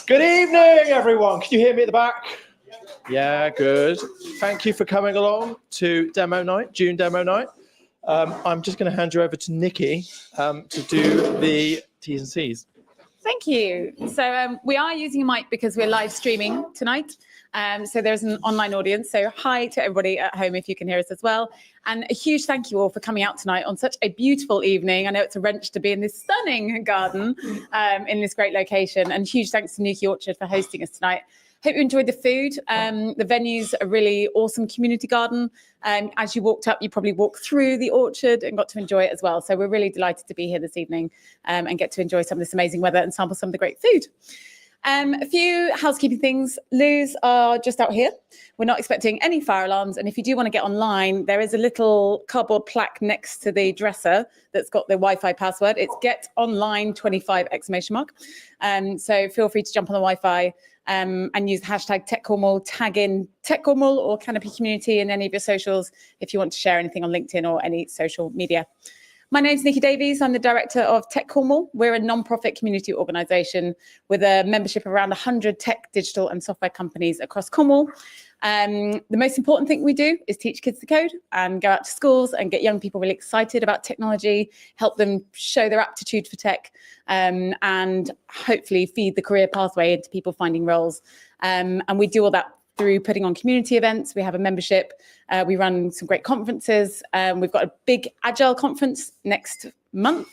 Good evening, everyone. Can you hear me at the back? Yeah, good. Thank you for coming along to demo night, June demo night. I'm just going to hand you over to Nikki to do the T's and C's. Thank you. So we are using a mic because we're live streaming tonight. So there's an online audience. So hi to everybody at home if you can hear us as well. And a huge thank you all for coming out tonight on such a beautiful evening. I know it's a wrench to be in this stunning garden in this great location. And huge thanks to Newquay Orchard for hosting us tonight. Hope you enjoyed the food. The venue's a really awesome community garden. As you walked up, you probably walked through the orchard and got to enjoy it as well. So we're really delighted to be here this evening and get to enjoy some of this amazing weather and sample some of the great food. A few housekeeping things. Loos are just out here. We're not expecting any fire alarms. And if you do want to get online, there is a little cardboard plaque next to the dresser that's got the Wi-Fi password. It's getonline25! So feel free to jump on the Wi-Fi and use the hashtag TechCornwall, tag in TechCornwall or Canopy Community in any of your socials if you want to share anything on LinkedIn or any social media. My name's Nikki Davies. I'm the director of Tech Cornwall. We're a non-profit community organisation with a membership of around 100 tech, digital and software companies across Cornwall. The most important thing we do is teach kids to code and go out to schools and get young people really excited about technology, help them show their aptitude for tech, and hopefully feed the career pathway into people finding roles. And we do all that through putting on community events. We have a membership. We run some great conferences. We've got a big Agile conference next month,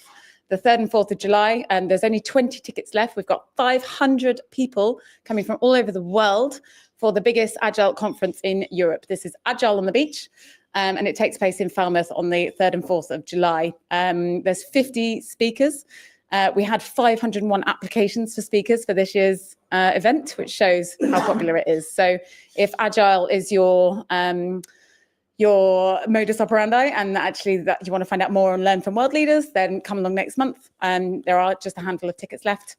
the 3rd and 4th of July, and there's only 20 tickets left. We've got 500 people coming from all over the world for the biggest Agile conference in Europe. This is Agile on the Beach, and it takes place in Falmouth on the 3rd and 4th of July. There's 50 speakers. We had 501 applications for speakers for this year's event, which shows how popular it is. So if Agile is your modus operandi and actually that you want to find out more and learn from world leaders, then come along next month. There are just a handful of tickets left.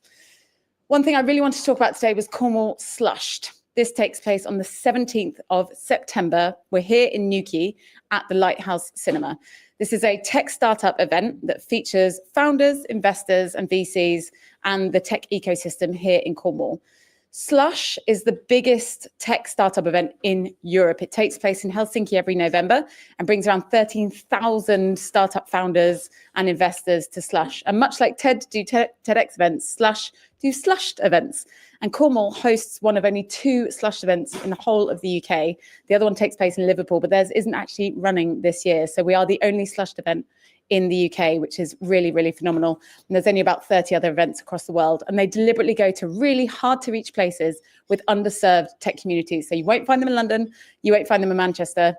One thing I really wanted to talk about today was Cornwall Slushed. This takes place on the 17th of September. We're here in Newquay at the Lighthouse Cinema. This is a tech startup event that features founders, investors, and VCs and the tech ecosystem here in Cornwall. Slush is the biggest tech startup event in Europe. It takes place in Helsinki every November and brings around 13,000 startup founders and investors to Slush. And much like TED do TEDx events, Slush do slushed events. And Cornwall hosts one of only 2 slushed events in the whole of the UK. The other one takes place in Liverpool, but theirs isn't actually running this year. So we are the only slushed event in the UK, which is really, really phenomenal. And there's only about 30 other events across the world. And they deliberately go to really hard to reach places with underserved tech communities. So you won't find them in London, you won't find them in Manchester,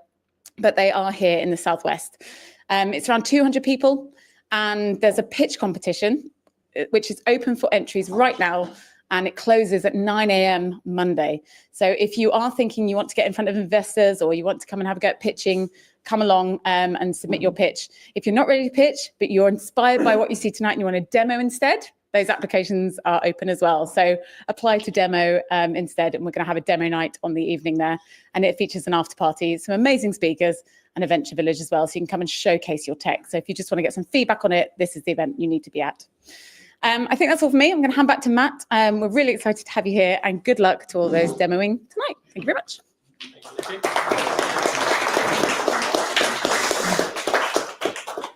but they are here in the Southwest. It's around 200 people. And there's a pitch competition, which is open for entries right now. And it closes at 9 a.m. Monday. So if you are thinking you want to get in front of investors or you want to come and have a go at pitching, come along and submit your pitch. If you're not ready to pitch, but you're inspired by what you see tonight and you want a demo instead, those applications are open as well. So apply to demo instead, and we're going to have a demo night on the evening there. And it features an after party, some amazing speakers, and a venture village as well. So you can come and showcase your tech. So if you just want to get some feedback on it, this is the event you need to be at. I think that's all for me. I'm going to hand back to Matt. We're really excited to have you here, and good luck to all those demoing tonight. Thank you very much.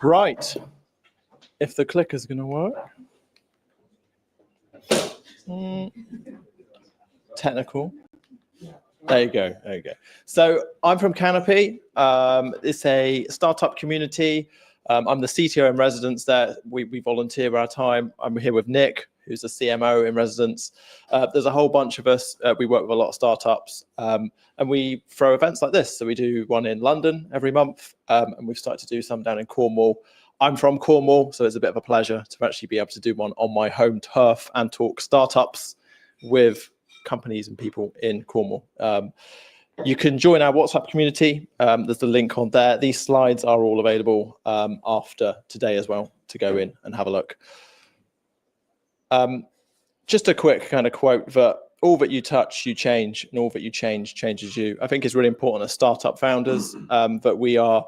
Right. If the clicker's going to work. Technical. There you go. There you go. So I'm from Canopy. It's a startup community. I'm the CTO in residence there. We volunteer our time. I'm here with Nick, who's the CMO in residence. There's a whole bunch of us. We work with a lot of startups, and we throw events like this. So we do one in London every month, and we've started to do some down in Cornwall. I'm from Cornwall, so it's a bit of a pleasure to actually be able to do one on my home turf and talk startups with companies and people in Cornwall. You can join our WhatsApp community. There's the link on there. These slides are all available after today as well to go in and have a look. Just a quick kind of quote that all that you touch, you change, and all that you change changes you. I think it's really important as startup founders that we are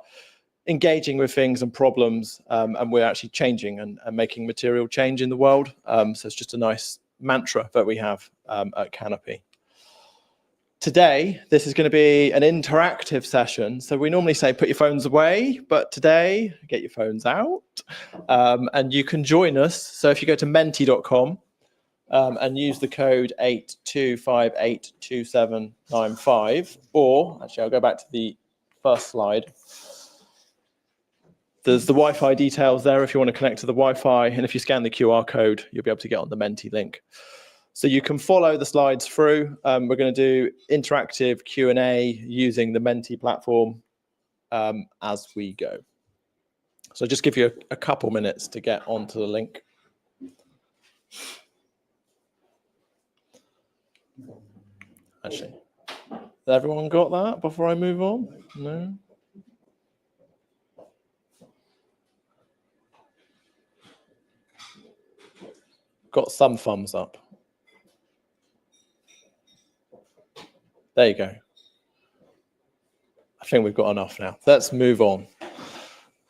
engaging with things and problems, and we're actually changing and making material change in the world. So it's just a nice mantra that we have at Canopy. Today, this is going to be an interactive session. So we normally say put your phones away, but today, get your phones out and you can join us. So if you go to menti.com and use the code 82582795, or actually I'll go back to the first slide. There's the Wi-Fi details there if you want to connect to the Wi-Fi, and if you scan the QR code, you'll be able to get on the Menti link. So you can follow the slides through. We're going to do interactive Q&A using the Menti platform as we go. So just give you a couple minutes to get onto the link. Actually, has everyone got that before I move on? No? Got some thumbs up. There you go. I think we've got enough now. Let's move on.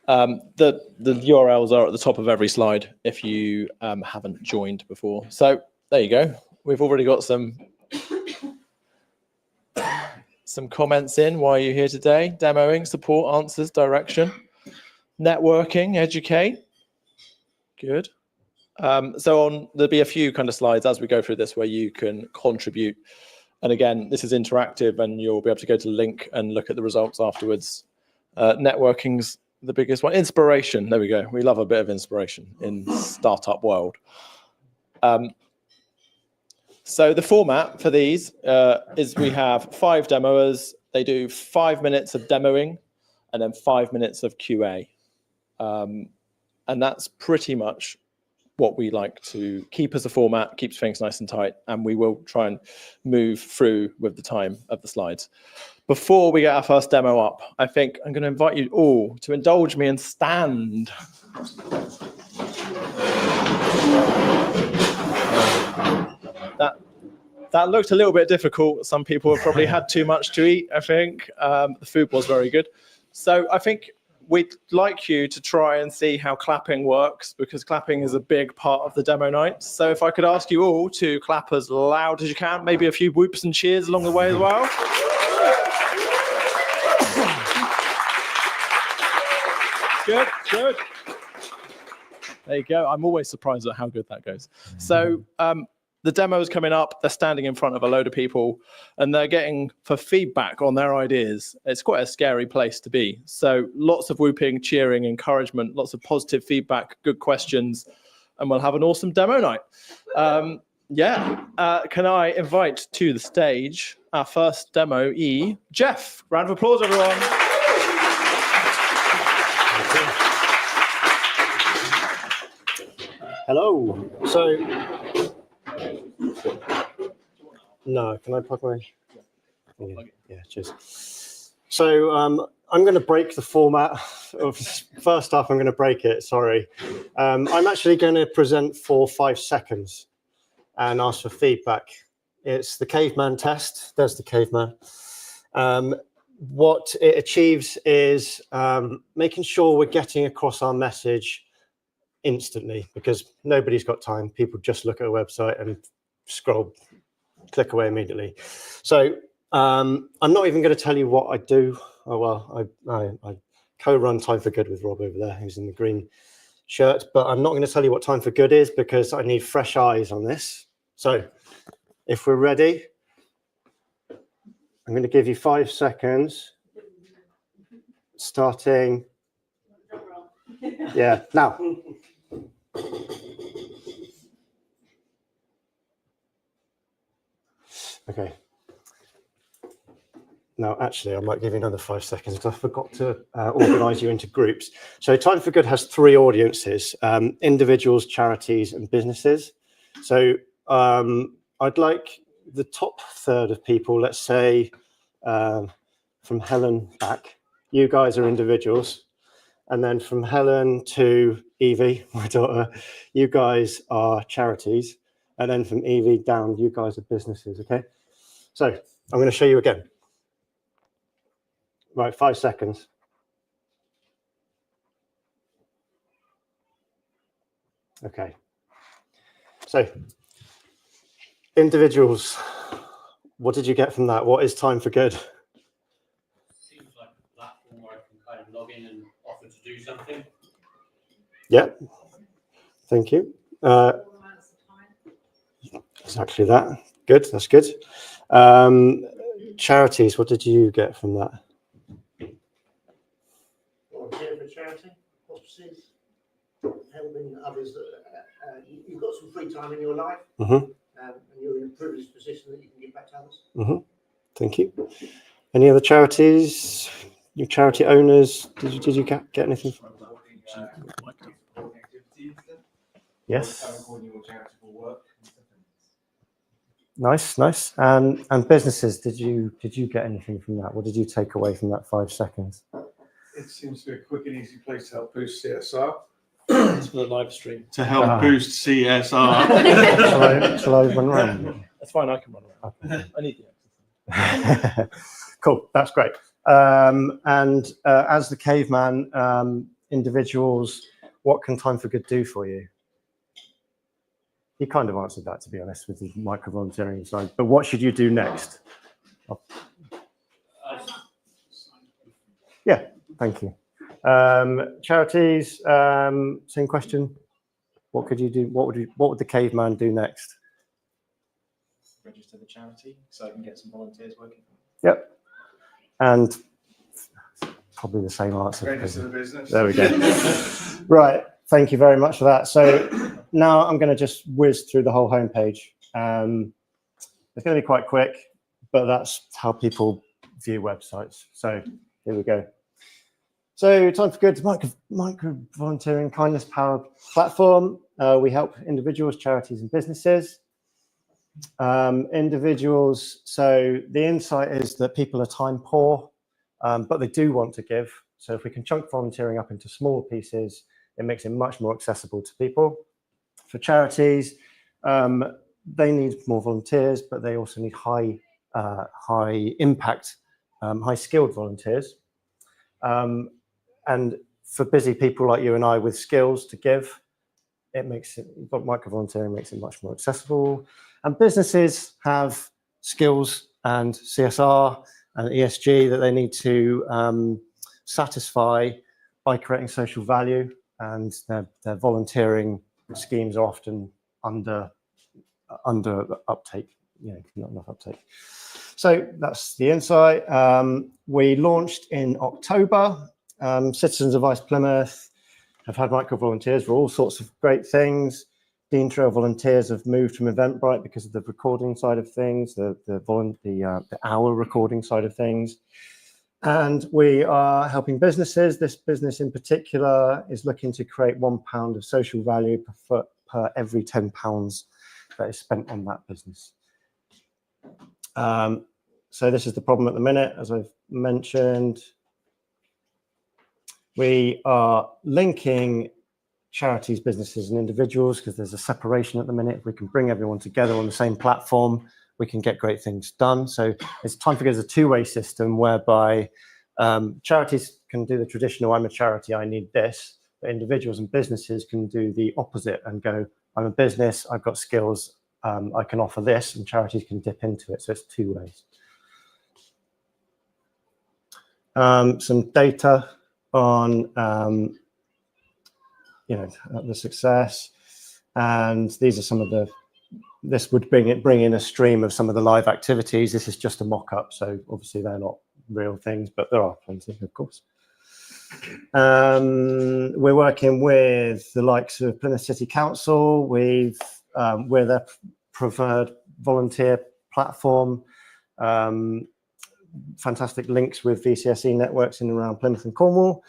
The URLs are at the top of every slide if you haven't joined before. So there you go. We've already got some comments in. Why are you here today? Demoing, support, answers, direction, networking, educate. Good. So there'll be a few kind of slides as we go through this where you can contribute. And again, this is interactive and you'll be able to go to the link and look at the results afterwards. Networking's the biggest one. Inspiration, there we go. We love a bit of inspiration in startup world. So the format for these is we have 5 demoers. They do 5 minutes of demoing and then 5 minutes of QA. And that's pretty much what we like to keep as a format, keeps things nice and tight, and we will try and move through with the time of the slides. Before we get our first demo up, I think I'm going to invite you all to indulge me and stand. That looked a little bit difficult. Some people have probably had too much to eat, I think. The food was very good. So I think we'd like you to try and see how clapping works, because clapping is a big part of the demo night. So if I could ask you all to clap as loud as you can, maybe a few whoops and cheers along the way as well. Good, good. There you go. I'm always surprised at how good that goes. So the demo is coming up. They're standing in front of a load of people and they're getting for feedback on their ideas. It's quite a scary place to be. So lots of whooping, cheering, encouragement, lots of positive feedback, good questions, and we'll have an awesome demo night. Can I invite to the stage our first demo, Jeff. Round of applause, everyone. Hello. So, no, can I plug my? Yeah, cheers. So I'm going to break the format. First off, I'm going to break it. Sorry. I'm actually going to present for 5 seconds and ask for feedback. It's the caveman test. There's the caveman. What it achieves is making sure we're getting across our message instantly, because nobody's got time. People just look at a website and scroll, click away immediately. So I'm not even going to tell you what I do. Oh, well, I co-run Time for Good with Rob over there, who's in the green shirt, but I'm not going to tell you what Time for Good is because I need fresh eyes on this. So if we're ready, I'm going to give you 5 seconds, starting, yeah, now. Okay. Now, actually, I might give you another 5 seconds because I forgot to organise you into groups. So Time for Good has 3 audiences, individuals, charities and businesses. So I'd like the top third of people, let's say from Helen back, you guys are individuals. And then from Helen to Evie, my daughter, you guys are charities. And then from Evie down, you guys are businesses, okay? So I'm going to show you again. Right, 5 seconds. Okay. So Individuals, what did you get from that? What is Time for Good? Seems like a platform where I can kind of log in and offer to do something. Yeah, thank you. Exactly that. Good, that's good. Charities, what did you get from that? Volunteer for charity, offices, helping others that you've got some free time in your life, and you're in a privileged position that you can give back to others. Thank you. Any other charities? Your charity owners? Did you get anything? Yes. Nice. And businesses, did you get anything from that? What did you take away from that 5 seconds? It seems to be a quick and easy place to help boost CSR. It's for the live stream. To help boost CSR. Shall I run around? That's fine. I can run around. I need the exercise. Cool. That's great. As the caveman, individuals, what can Time for Good do for you? You kind of answered that, to be honest, with the micro-volunteering side. But what should you do next? Yeah, thank you. Charities, same question. What could you do? What would the caveman do next? Register the charity so I can get some volunteers working. Yep. And probably the same answer. Register the business. There we go. Right. Thank you very much for that. So now I'm going to just whiz through the whole homepage. It's going to be quite quick, but that's how people view websites. So here we go. So Time for Good, micro volunteering kindness power platform. We help individuals, charities, and businesses. Individuals. So the insight is that people are time poor, but they do want to give. So if we can chunk volunteering up into smaller pieces, it makes it much more accessible to people. For charities, they need more volunteers, but they also need high impact, high skilled volunteers. And for busy people like you and I with skills to give, it makes it, micro volunteering makes it much more accessible. And businesses have skills and CSR and ESG that they need to satisfy by creating social value, and their volunteering schemes are often under uptake, not enough uptake. So that's the insight. We launched in October. Citizens Advice Plymouth have had micro volunteers for all sorts of great things. Dean Trail volunteers have moved from Eventbrite because of the recording side of things, the hour recording side of things. And we are helping businesses. This business in particular is looking to create £1 of social value per every £10 that is spent on that business. So this is the problem at the minute, as I've mentioned. We are linking charities, businesses, and individuals because there's a separation at the minute. If we can bring everyone together on the same platform, we can get great things done. So it's Time for Good as a two-way system whereby charities can do the traditional, I'm a charity, I need this, but individuals and businesses can do the opposite and go, I'm a business, I've got skills, I can offer this, and charities can dip into it. So it's two ways. Some data on the success, and these are some of the. This would bring in a stream of some of the live activities. This is just a mock-up, so obviously they're not real things, but there are plenty, of course. We're working with the likes of Plymouth City Council. We're their preferred volunteer platform. Fantastic links with VCSE networks in and around Plymouth and Cornwall.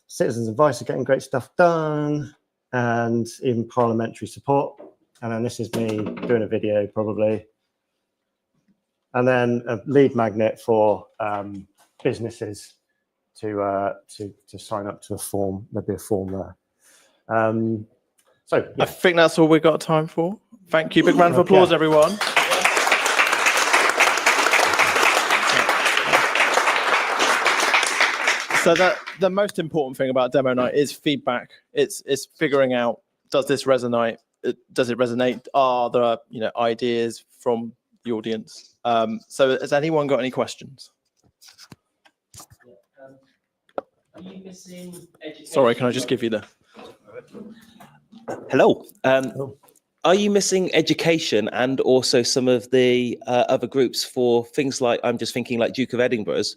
Citizens Advice are getting great stuff done, and even parliamentary support. And then this is me doing a video, probably. And then a lead magnet for businesses to sign up to a form. There'll be a form there. So yeah. I think that's all we've got time for. Thank you. Big round of applause, everyone. So the most important thing about demo night is feedback. It's figuring out, does this resonate? does it resonate? Are there, ideas from the audience? So has anyone got any questions? Are you missing education? Sorry, can I just give you the... Hello. Oh. Are you missing education and also some of the other groups for things like, I'm just thinking like Duke of Edinburgh's,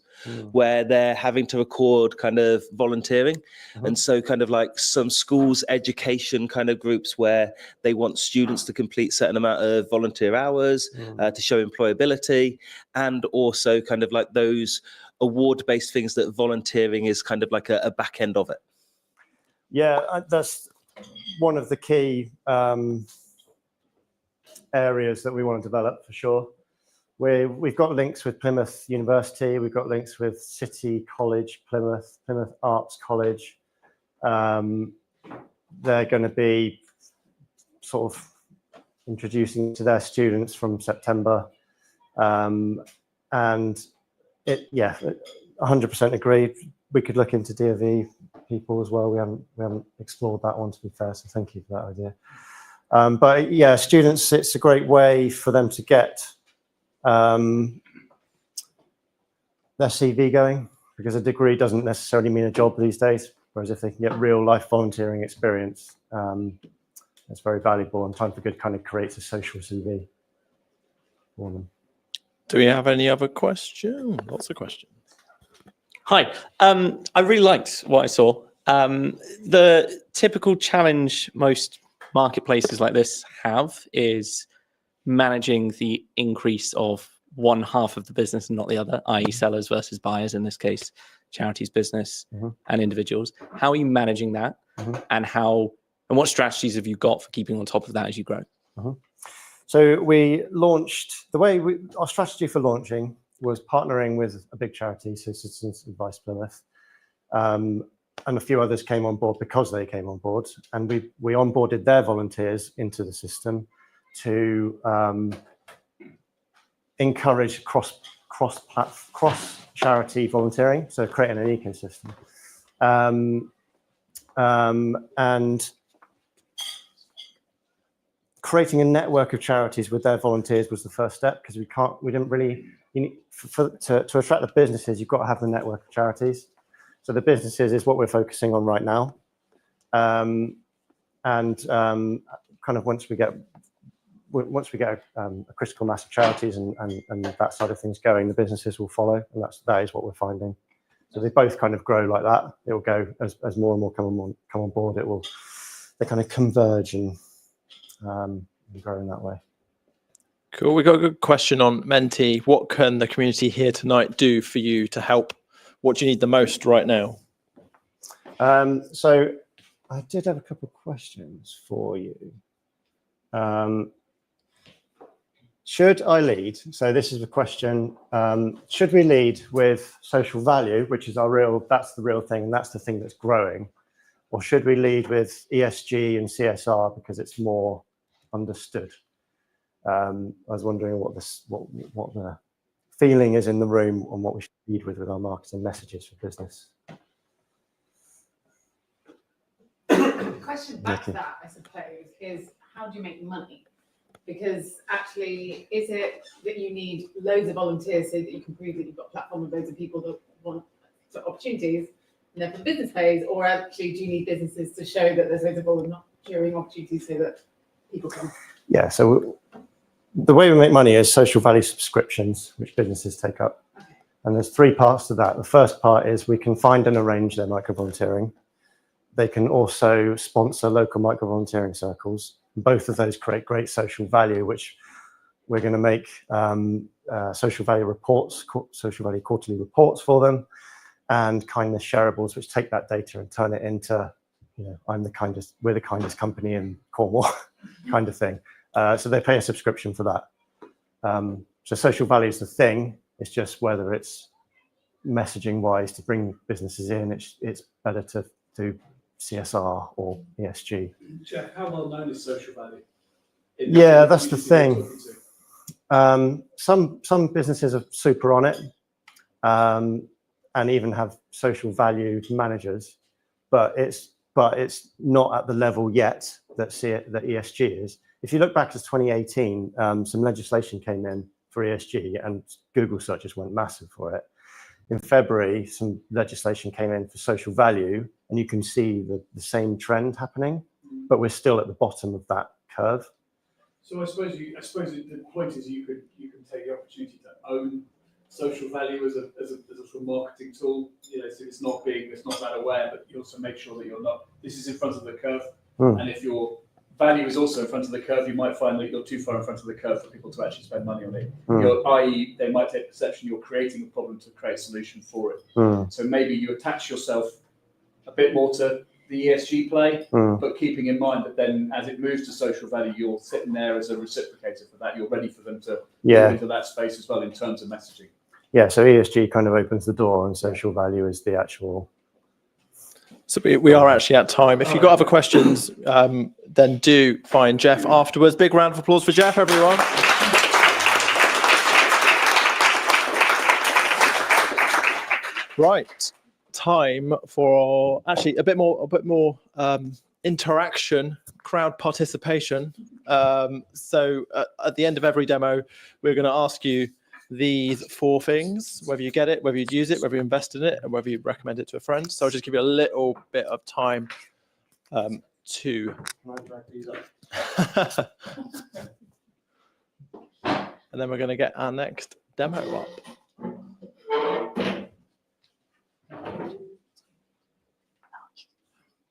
where they're having to record kind of volunteering. And so kind of like some schools education kind of groups where they want students to complete certain amount of volunteer hours to show employability, and also kind of like those award-based things that volunteering is kind of like a back end of it. Yeah, that's one of the key areas that we want to develop for sure. We've got links with Plymouth University, we've got links with City College, Plymouth Arts College. They're going to be sort of introducing to their students from September. And it, yeah, 100% agree. We could look into DofE people as well. We haven't explored that one, to be fair, so thank you for that idea. But yeah, students, it's a great way for them to get their CV going, because a degree doesn't necessarily mean a job these days. Whereas if they can get real life volunteering experience, it's very valuable, and Time for Good kind of creates a social CV for them. Do we have any other questions? Lots of questions. Hi, I really liked what I saw. The typical challenge most marketplaces like this have is managing the increase of one half of the business and not the other, i.e. sellers versus buyers, in this case, charities, business, and individuals. How are you managing that? And what strategies have you got for keeping on top of that as you grow? So we launched, our strategy for launching was partnering with a big charity, so Citizens Advice Plymouth, and a few others came on board because they came on board, and we onboarded their volunteers into the system to encourage cross charity volunteering, so creating an ecosystem. And creating a network of charities with their volunteers was the first step, because we didn't really, to attract the businesses, you've got to have the network of charities. So the businesses is what we're focusing on right now. Kind of once we get a critical mass of charities and that side of things going, the businesses will follow, and that is what we're finding. So they both kind of grow like that. It will go as more and more come on board. They kind of converge and grow in that way. Cool. We got a good question on Menti. What can the community here tonight do for you to help? What do you need the most right now? So I did have a couple of questions for you. Should I lead? So this is a question. Should we lead with social value, which is that's the real thing, and that's the thing that's growing? Or should we lead with ESG and CSR because it's more understood? I was wondering what the feeling is in the room on what we should lead with our marketing messages for business. The question back to that, I suppose, is how do you make money? Because actually, is it that you need loads of volunteers so that you can prove that you've got a platform with loads of people that want opportunities, and then for the business phase, or actually do you need businesses to show that there's loads of volunteering opportunities so that people can? Yeah, so the way we make money is social value subscriptions, which businesses take up. Okay. And there's three parts to that. The first part is we can find and arrange their micro-volunteering. They can also sponsor local micro-volunteering circles. Both of those create great social value, which we're going to make social value reports, social value quarterly reports for them, and kindness shareables, which take that data and turn it into, we're the kindest company in Cornwall kind of thing. So they pay a subscription for that. So social value is the thing. It's just whether it's messaging wise to bring businesses in, it's better to do CSR or ESG. Jeff, how well known is social value? Yeah, that's the thing. Some businesses are super on it, and even have social value managers, but it's not at the level yet that ESG is. If you look back to 2018, some legislation came in for ESG, and Google searches went massive for it. In February, some legislation came in for social value, and you can see the same trend happening, but we're still at the bottom of that curve. So I suppose the point is you can take the opportunity to own social value as a sort of marketing tool. So it's not that aware, but you also make sure that you're not. This is in front of the curve, and if your value is also in front of the curve, you might find that you're too far in front of the curve for people to actually spend money on it. I.e., they might take perception you're creating a problem to create a solution for it. So maybe you attach yourself a bit more to the ESG play, but keeping in mind that then as it moves to social value, you're sitting there as a reciprocator for that. You're ready for them to move into that space as well in terms of messaging. Yeah, so ESG kind of opens the door, and social value is the actual. So we are actually at time. If you've got other questions, then do find Jeff afterwards. Big round of applause for Jeff, everyone. Right, time for actually a bit more interaction, crowd participation. So at the end of every demo, we're going to ask you these 4 things, whether you get it, whether you'd use it, whether you invest in it, and whether you'd recommend it to a friend. So I'll just give you a little bit of time to. And then we're going to get our next demo up.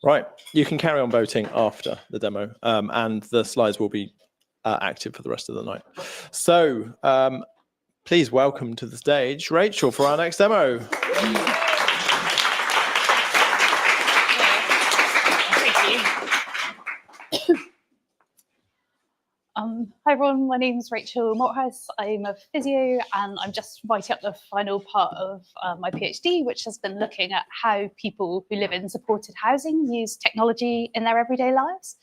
Right, you can carry on voting after the demo, and the slides will be active for the rest of the night. So please welcome to the stage Rachel for our next demo. Hi everyone, my name is Rachel Morthouse. I'm a physio and I'm just writing up the final part of my PhD, which has been looking at how people who live in supported housing use technology in their everyday lives.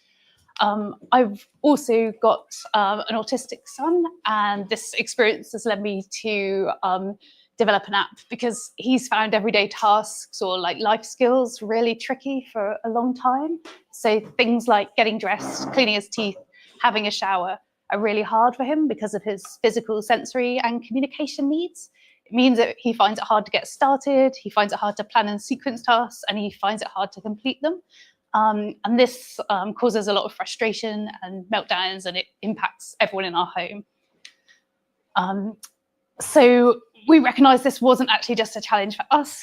I've also got an autistic son, and this experience has led me to develop an app because he's found everyday tasks or like life skills really tricky for a long time. So things like getting dressed, cleaning his teeth, having a shower are really hard for him because of his physical, sensory and communication needs. It means that he finds it hard to get started, he finds it hard to plan and sequence tasks, and he finds it hard to complete them. And this causes a lot of frustration and meltdowns, and it impacts everyone in our home. So we recognised this wasn't actually just a challenge for us.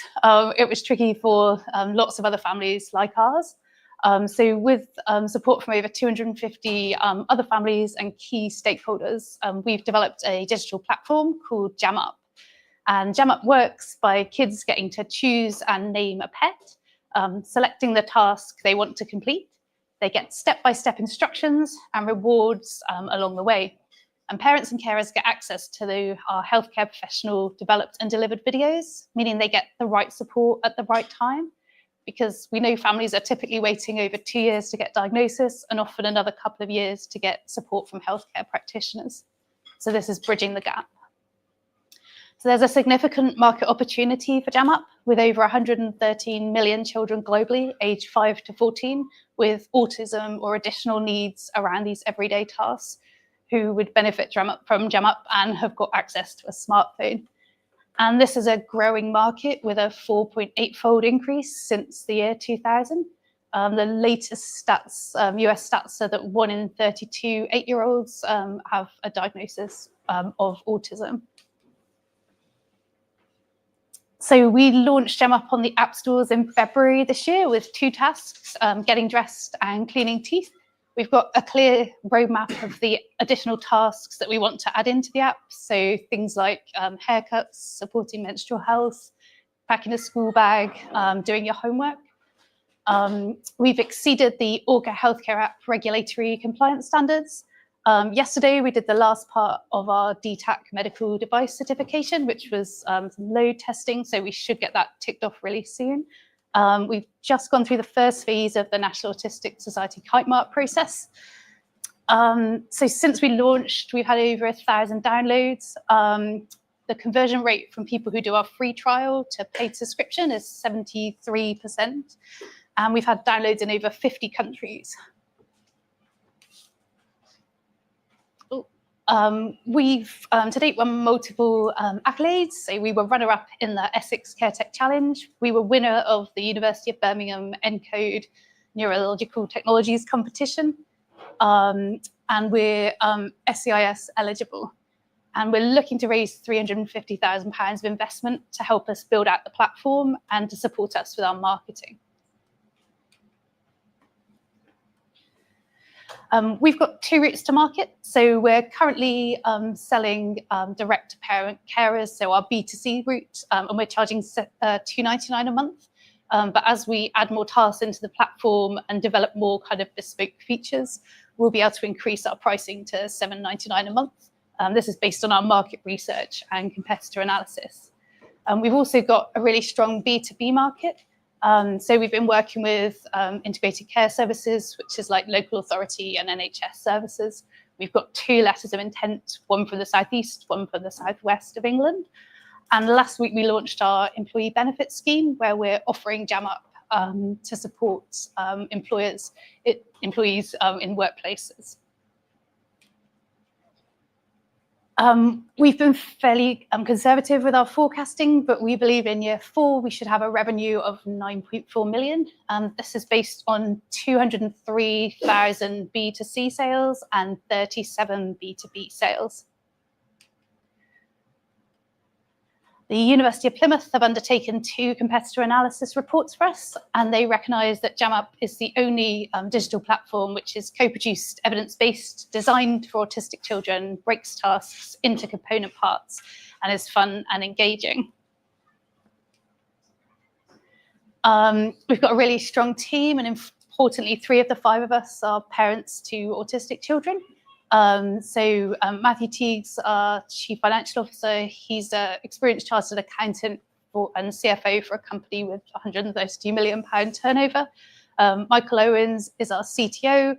It was tricky for lots of other families like ours. So with support from over 250 other families and key stakeholders, we've developed a digital platform called JamUp. And JamUp works by kids getting to choose and name a pet, selecting the task they want to complete. They get step-by-step instructions and rewards along the way. And parents and carers get access to our healthcare professional developed and delivered videos, meaning they get the right support at the right time. Because we know families are typically waiting over 2 years to get diagnosis and often another couple of years to get support from healthcare practitioners. So this is bridging the gap. So there's a significant market opportunity for JamUp with over 113 million children globally, aged 5 to 14, with autism or additional needs around these everyday tasks who would benefit from JamUp and have got access to a smartphone. And this is a growing market with a 4.8-fold increase since the year 2000. The latest stats, US stats, are that 1 in 32 8-year-olds have a diagnosis of autism. So we launched JamUp on the app stores in February this year with 2 tasks, getting dressed and cleaning teeth. We've got a clear roadmap of the additional tasks that we want to add into the app. So things like haircuts, supporting menstrual health, packing a school bag, doing your homework. We've exceeded the Orca Healthcare app regulatory compliance standards. Yesterday, we did the last part of our DTAC medical device certification, which was some load testing. So we should get that ticked off really soon. We've just gone through the first phase of the National Autistic Society Kite Mark process. So since we launched, we've had over 1,000 downloads. The conversion rate from people who do our free trial to paid subscription is 73%. And we've had downloads in over 50 countries. We've to date won multiple accolades. So we were runner-up in the Essex CareTech Challenge. We were winner of the University of Birmingham ENCODE Neurological Technologies competition. And we're SCIS eligible. And we're looking to raise £350,000 of investment to help us build out the platform and to support us with our marketing. We've got 2 routes to market. So we're currently selling direct to parent carers, so our B2C route, and we're charging £2.99 a month. But as we add more tasks into the platform and develop more kind of bespoke features, we'll be able to increase our pricing to £7.99 a month. This is based on our market research and competitor analysis. We've also got a really strong B2B market. So we've been working with integrated care services, which is like local authority and NHS services. We've got 2 letters of intent, one from the southeast, one from the southwest of England. And last week we launched our employee benefit scheme, where we're offering JamUp to support employees in workplaces. We've been fairly conservative with our forecasting, but we believe in year 4 we should have a revenue of 9.4 million. This is based on 203,000 B2C sales and 37 B2B sales. The University of Plymouth have undertaken 2 competitor analysis reports for us, and they recognise that JamUp is the only digital platform which is co-produced, evidence-based, designed for autistic children, breaks tasks into component parts, and is fun and engaging. We've got a really strong team, and importantly, 3 of the 5 of us are parents to autistic children. Matthew Teague's our Chief Financial Officer. He's an experienced chartered accountant and CFO for a company with £132 million turnover. Michael Owens is our CTO,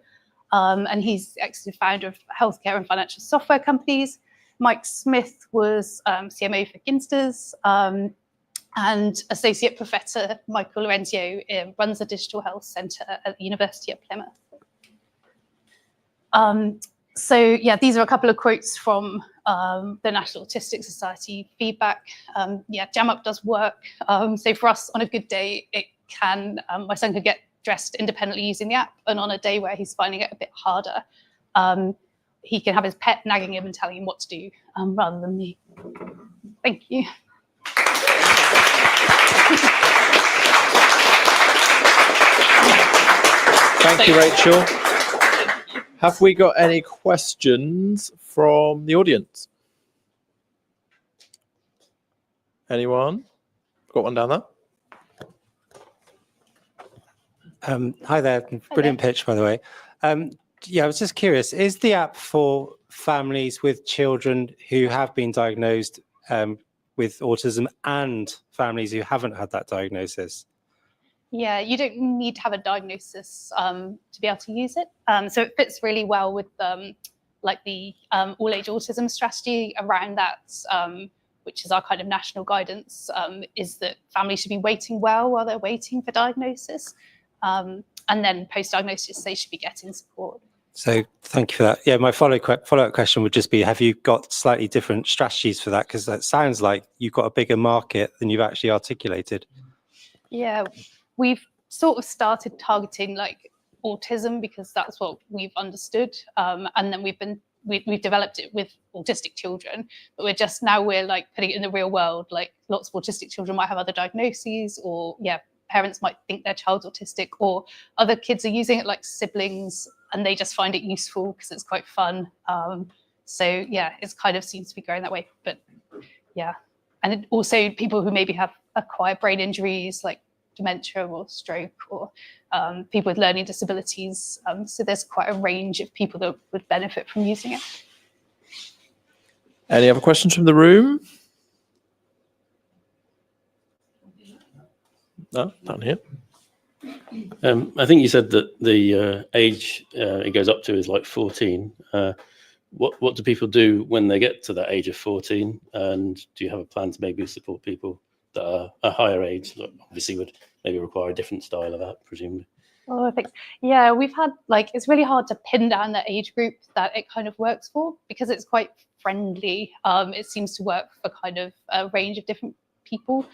and he's the ex-founder of healthcare and financial software companies. Mike Smith was CMO for Ginsters, and Associate Professor Michael Lorenzio runs the Digital Health Centre at the University of Plymouth. These are a couple of quotes from the National Autistic Society feedback. JamUp does work. So for us, on a good day, it can, my son could get dressed independently using the app, and on a day where he's finding it a bit harder, he can have his pet nagging him and telling him what to do rather than me. Thank you. Thank you, Rachel. Have we got any questions from the audience? Anyone? Got one down there? Hi there, brilliant pitch, by the way. I was just curious, is the app for families with children who have been diagnosed with autism and families who haven't had that diagnosis? Yeah, you don't need to have a diagnosis to be able to use it. So it fits really well with the all-age autism strategy around that, which is our kind of national guidance, is that families should be waiting well while they're waiting for diagnosis. And then post-diagnosis, they should be getting support. So thank you for that. Yeah, my follow-up question would just be, have you got slightly different strategies for that? Because that sounds like you've got a bigger market than you've actually articulated. Yeah, we've sort of started targeting like autism because that's what we've understood. And then we've developed it with autistic children, but we're like putting it in the real world. Like lots of autistic children might have other diagnoses, or parents might think their child's autistic, or other kids are using it like siblings and they just find it useful because it's quite fun. It kind of seems to be going that way. But and also people who maybe have acquired brain injuries like dementia or stroke, or people with learning disabilities. So there's quite a range of people that would benefit from using it. Any other questions from the room? No, down here. I think you said that the age it goes up to is like 14. What do people do when they get to that age of 14? And do you have a plan to maybe support people that are a higher age that obviously would maybe require a different style of app, presumably? Oh, thanks. Yeah, we've had it's really hard to pin down the age group that it kind of works for because it's quite friendly. It seems to work for kind of a range of different people.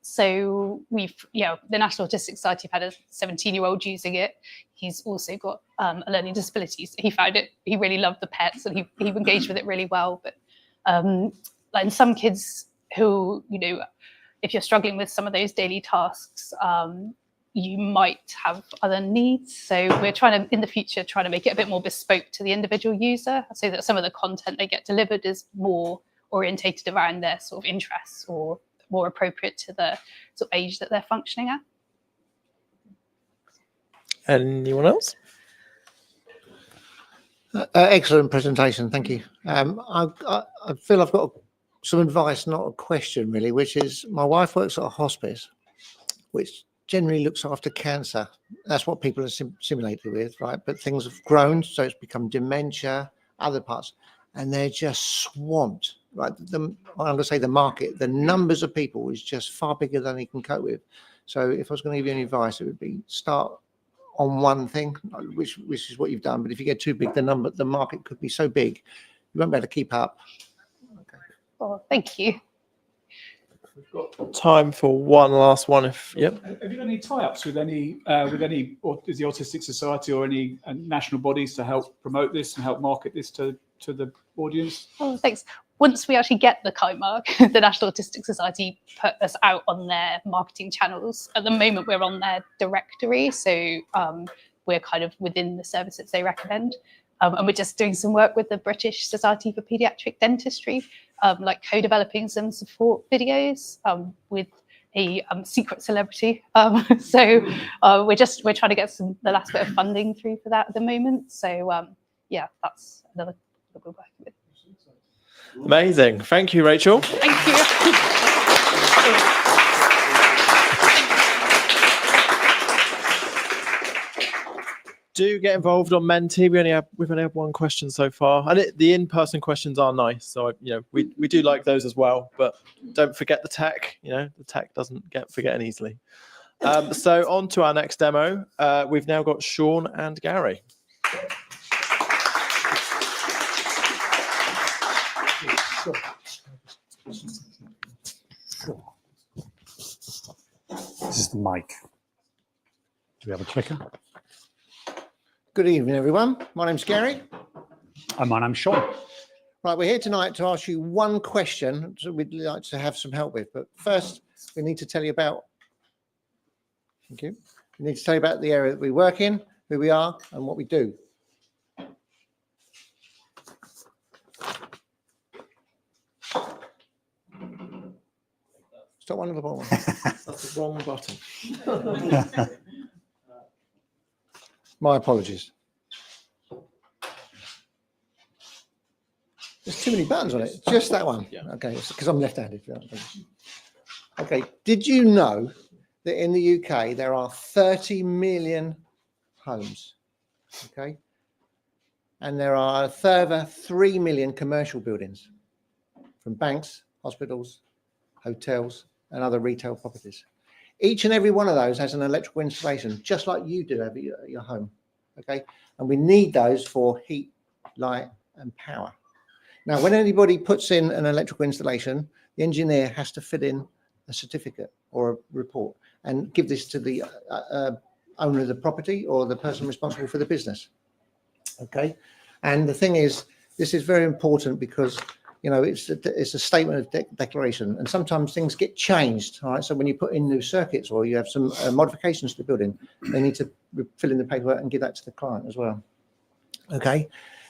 So the National Autistic Society have had a 17-year-old using it. He's also got a learning disability. So he found it, he really loved the pets and he engaged with it really well. But and some kids who, if you're struggling with some of those daily tasks, you might have other needs. So we're trying to, in the future, trying to make it a bit more bespoke to the individual user so that some of the content they get delivered is more orientated around their sort of interests or more appropriate to the sort of age that they're functioning at. Anyone else? Excellent presentation, thank you. I feel I've got some advice, not a question really, which is my wife works at a hospice, which generally looks after cancer. That's what people are simulated with, right? But things have grown, so it's become dementia, other parts, and they're just swamped. Right, I'm going to say the market, the numbers of people is just far bigger than you can cope with. So if I was going to give you any advice, it would be start on one thing, which is what you've done. But if you get too big, the market could be so big, you won't be able to keep up. Okay. Well, thank you. We've got time for one last one. Have you got any tie-ups with any, or is the Autistic Society or any national bodies to help promote this and help market this to the audience? Oh, thanks. Once we actually get the kite mark, the National Autistic Society put us out on their marketing channels. At the moment, we're on their directory, so we're kind of within the services they recommend. And we're just doing some work with the British Society for Paediatric Dentistry, like co-developing some support videos with a secret celebrity. So we're trying to get the last bit of funding through for that at the moment. So yeah, that's another that we're working with. Amazing. Thank you, Rachel. Thank you. Do get involved on Menti. We've only had one question so far, and the in-person questions are nice. So we do like those as well. But don't forget the tech. The tech doesn't get forgotten easily. So on to our next demo. We've now got Sean and Gary. This is the mic. Do we have a clicker? Good evening, everyone. My name's Gary. And my name's Sean. Right, we're here tonight to ask you one question that we'd like to have some help with. But first, we need to tell you about. Thank you. We need to tell you about the area that we work in, who we are, and what we do. Stop one of the bottom. That's the wrong button. My apologies. There's too many buttons on it. Just that one. Yeah. Okay, because I'm left-handed. Okay, did you know that in the UK there are 30 million homes? Okay, and there are a further 3 million commercial buildings from banks, hospitals, hotels, and other retail properties. Each and every one of those has an electrical installation, just like you do at your home, okay? And we need those for heat, light, and power. Now, when anybody puts in an electrical installation, the engineer has to fill in a certificate or a report and give this to the owner of the property or the person responsible for the business, okay? And the thing is, this is very important because it's a statement of declaration, and sometimes things get changed. All right, so when you put in new circuits or you have some modifications to the building, they need to fill in the paperwork and give that to the client as well. Okay,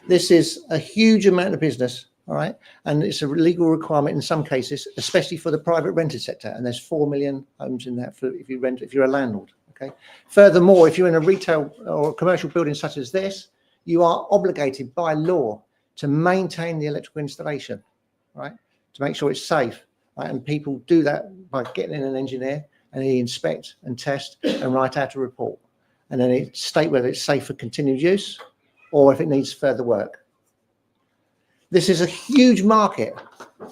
this is a huge amount of business. All right, and it's a legal requirement in some cases, especially for the private rented sector. And there's 4 million homes in that for if you're a landlord. Okay. Furthermore, if you're in a retail or commercial building such as this, you are obligated by law to maintain the electrical installation, right? To make sure it's safe, right? And people do that by getting in an engineer and he inspect and test and write out a report. And then it state whether it's safe for continued use or if it needs further work. This is a huge market.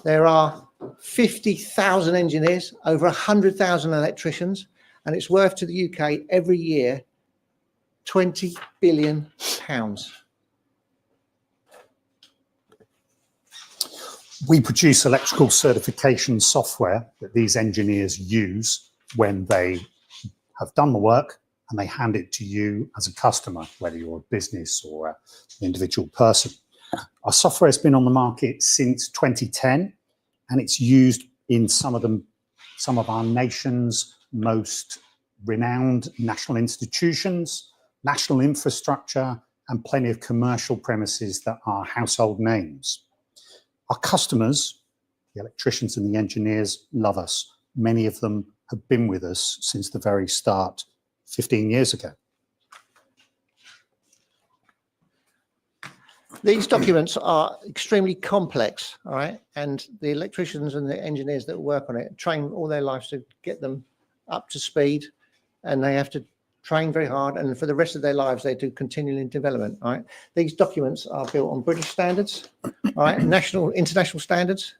There are 50,000 engineers, over 100,000 electricians, and it's worth to the UK every year £20 billion. We produce electrical certification software that these engineers use when they have done the work, and they hand it to you as a customer, whether you're a business or an individual person. Our software has been on the market since 2010, and it's used in some of our nation's most renowned national institutions, national infrastructure, and plenty of commercial premises that are household names. Our customers, the electricians and the engineers, love us. Many of them have been with us since the very start 15 years ago. These documents are extremely complex, all right? And the electricians and the engineers that work on it train all their lives to get them up to speed, and they have to train very hard, and for the rest of their lives they do continual development, all right? These documents are built on British standards, all right, international standards,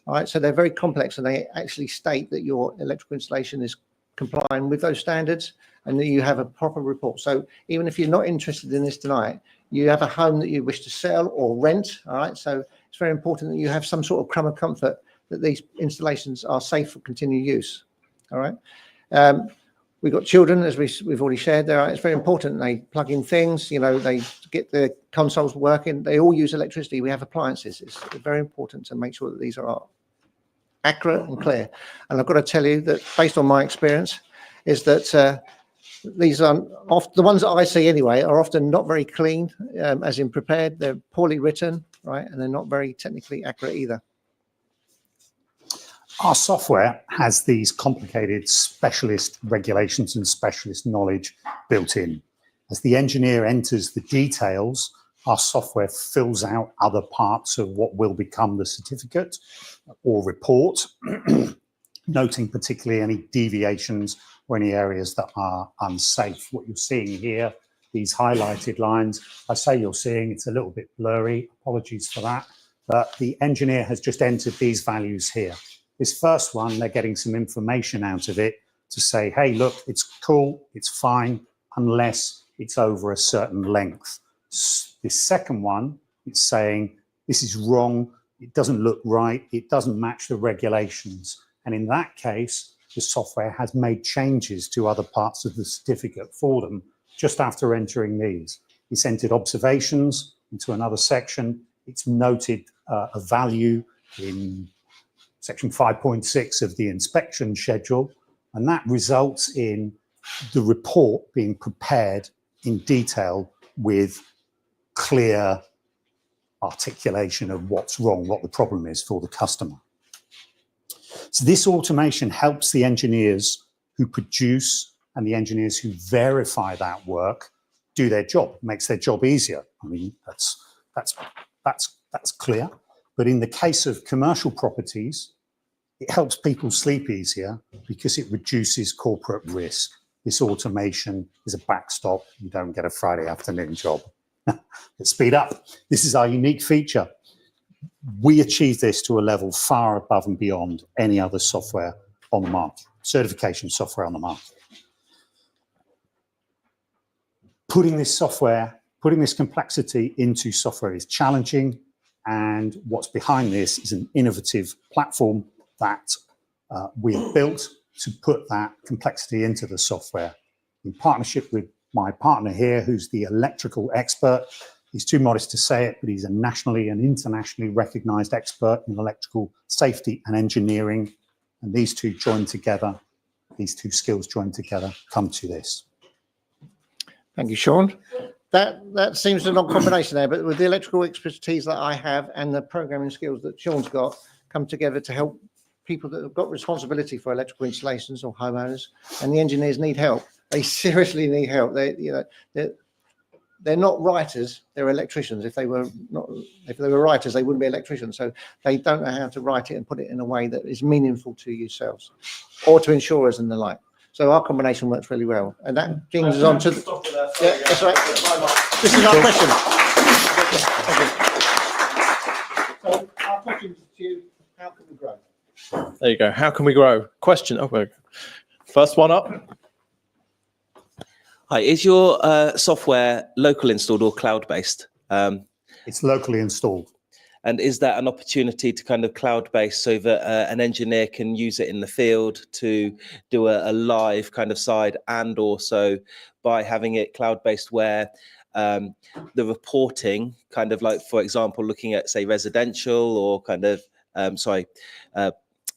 all right? So they're very complex, and they actually state that your electrical installation is complying with those standards and that you have a proper report. So even if you're not interested in this tonight, you have a home that you wish to sell or rent, all right? So it's very important that you have some sort of crumb of comfort that these installations are safe for continued use, all right? We've got children, as we've already shared there. It's very important they plug in things, you know, they get the consoles working. They all use electricity. We have appliances. It's very important to make sure that these are accurate and clear. And I've got to tell you that based on my experience is that these are often, the ones that I see anyway, are often not very clean, as in prepared. They're poorly written, right? And they're not very technically accurate either. Our software has these complicated specialist regulations and specialist knowledge built in. As the engineer enters the details, our software fills out other parts of what will become the certificate or report, noting particularly any deviations or any areas that are unsafe. What you're seeing here, these highlighted lines, I say you're seeing, it's a little bit blurry, apologies for that, but the engineer has just entered these values here. This first one, they're getting some information out of it to say, hey, look, it's cool, it's fine, unless it's over a certain length. This second one, it's saying, this is wrong, it doesn't look right, it doesn't match the regulations. And in that case, the software has made changes to other parts of the certificate for them just after entering these. It's entered observations into another section. It's noted a value in section 5.6 of the inspection schedule, and that results in the report being prepared in detail with clear articulation of what's wrong, what the problem is for the customer. So this automation helps the engineers who produce and the engineers who verify that work do their job, makes their job easier. I mean, that's clear. But in the case of commercial properties, it helps people sleep easier because it reduces corporate risk. This automation is a backstop. You don't get a Friday afternoon job. Let's speed up. This is our unique feature. We achieve this to a level far above and beyond any other software on the market, certification software on the market. Putting this complexity into software is challenging, and what's behind this is an innovative platform that we've built to put that complexity into the software in partnership with my partner here, who's the electrical expert. He's too modest to say it, but he's a nationally and internationally recognized expert in electrical safety and engineering. And these two joined together, these two skills joined together, come to this. Thank you, Sean. That seems a long combination there, but with the electrical expertise that I have and the programming skills that Sean's got come together to help people that have got responsibility for electrical installations or homeowners, and the engineers need help. They seriously need help. They're not writers, they're electricians. If they were writers, they wouldn't be electricians. So they don't know how to write it and put it in a way that is meaningful to yourselves or to insurers and the like. So our combination works really well. And that brings us on to yeah, that's right. This is our question. So our question to you, how can we grow? There you go. How can we grow? Question. Oh, first one up. Hi, is your software local installed or cloud-based? It's locally installed. And is that an opportunity to kind of cloud-based so that an engineer can use it in the field to do a live kind of side, and also by having it cloud-based where the reporting kind of like, for example, looking at say residential or kind of,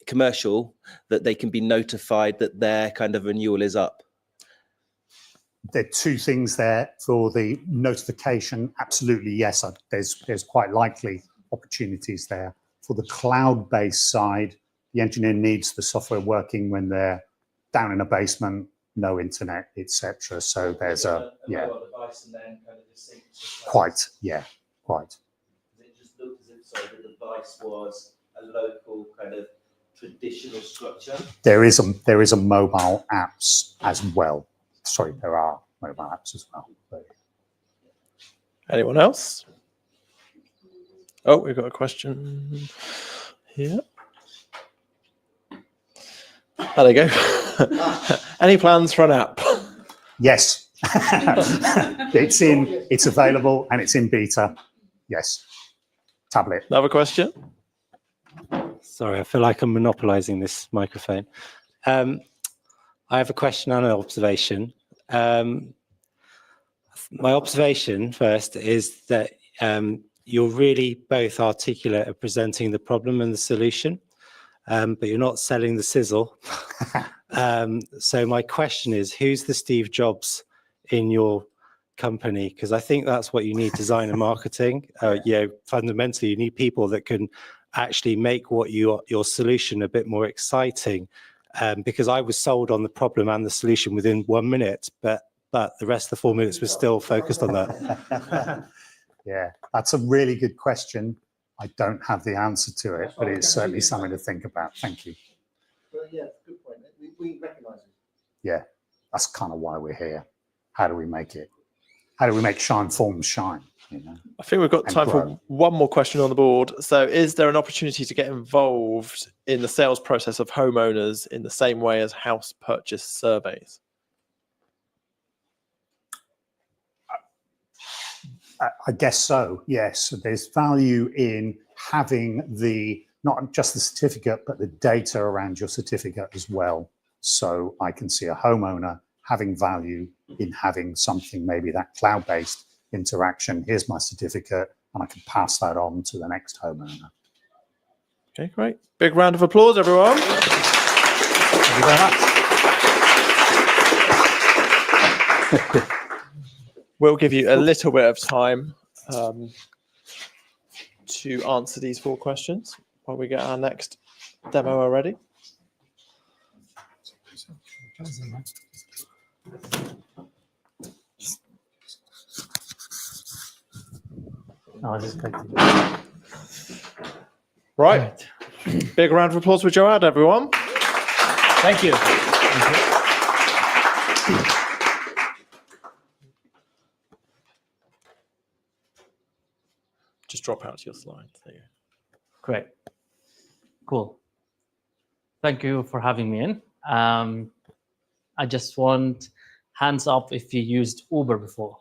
commercial, that they can be notified that their kind of renewal is up? There are two things there for the notification. Absolutely, yes. There's quite likely opportunities there. For the cloud-based side, the engineer needs the software working when they're down in a basement, no internet, etc. So there's a device and then kind of just sync to quite, yeah, quite. It just looked as if the device was a local kind of traditional structure. There is a mobile apps as well. Sorry, there are mobile apps as well. Anyone else? Oh, we've got a question here. There they go. Any plans for an app? Yes. It's available and it's in beta. Yes. Tablet. Another question? Sorry, I feel like I'm monopolizing this microphone. I have a question and an observation. My observation first is that you're really both articulate at presenting the problem and the solution, but you're not selling the sizzle. So my question is, who's the Steve Jobs in your company? Because I think that's what you need, design and marketing. Fundamentally, you need people that can actually make what your solution a bit more exciting. Because I was sold on the problem and the solution within 1 minute, but the rest of the 4 minutes was still focused on that. Yeah, that's a really good question. I don't have the answer to it, but it's certainly something to think about. Thank you. Well, yeah, good point. We recognise it. Yeah, that's kind of why we're here. How do we make it? How do we make shine forms shine? You know? I think we've got time for one more question on the board. So is there an opportunity to get involved in the sales process of homeowners in the same way as house purchase surveys? I guess so, yes. There's value in having not just the certificate, but the data around your certificate as well. So I can see a homeowner having value in having something, maybe that cloud-based interaction. Here's my certificate, and I can pass that on to the next homeowner. Okay, great. Big round of applause, everyone. Thank you very much. We'll give you a little bit of time to answer these 4 questions while we get our next demo ready. Right. Big round of applause for Joad, everyone. Thank you. Just drop out to your slides. There you go. Great. Cool. Thank you for having me in. I just want hands up if you used Uber before.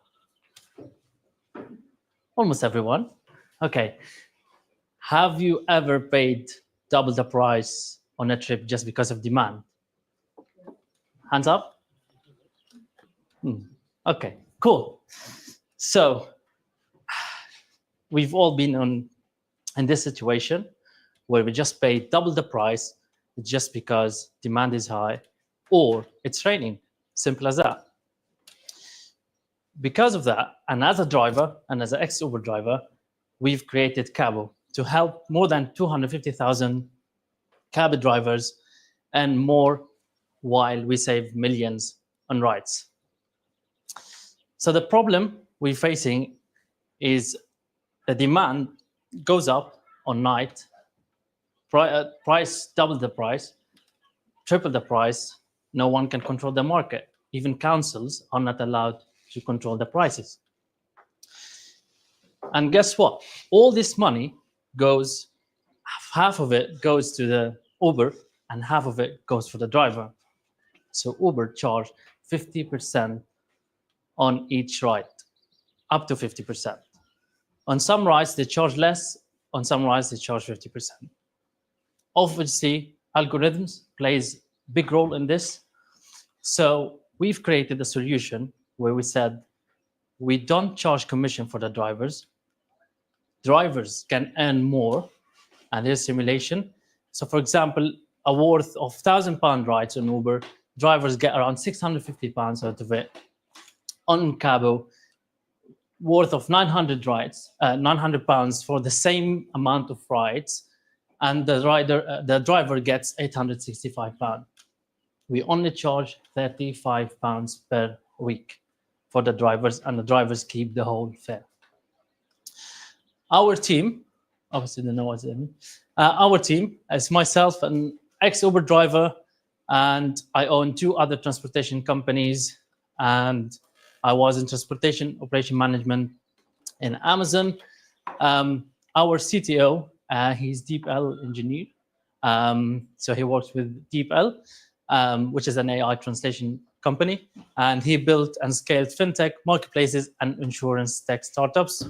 Almost everyone. Okay. Have you ever paid double the price on a trip just because of demand? Hands up. Okay, cool. So we've all been in this situation where we just pay double the price just because demand is high or it's raining. Simple as that. Because of that, and as a driver and as an ex-Uber driver, we've created Cabo to help more than 250,000 cab drivers and more, while we save millions on rides. So the problem we're facing is the demand goes up on night, price double the price, triple the price. No one can control the market. Even councils are not allowed to control the prices. And guess what? All this money goes, half of it goes to the Uber and half of it goes for the driver. So Uber charge 50% on each ride, up to 50%. On some rides, they charge less. On some rides, they charge 50%. Obviously, algorithms plays a big role in this. So we've created a solution where we said, we don't charge commission for the drivers. Drivers can earn more, and there's simulation. So for example, a worth of £1,000 rides on Uber, drivers get around £650 out of it. On Cabo, worth of 900 rides, £900 for the same amount of rides, and the driver gets £865. We only charge £35 per week for the drivers, and the drivers keep the whole fare. Our team, obviously they know what's in. Our team is myself, an ex-Uber driver, and I own 2 other transportation companies, and I was in transportation operation management in Amazon. Our CTO, he's DeepL engineer. So he works with DeepL, which is an AI translation company. And he built and scaled fintech, marketplaces, and insurance tech startups.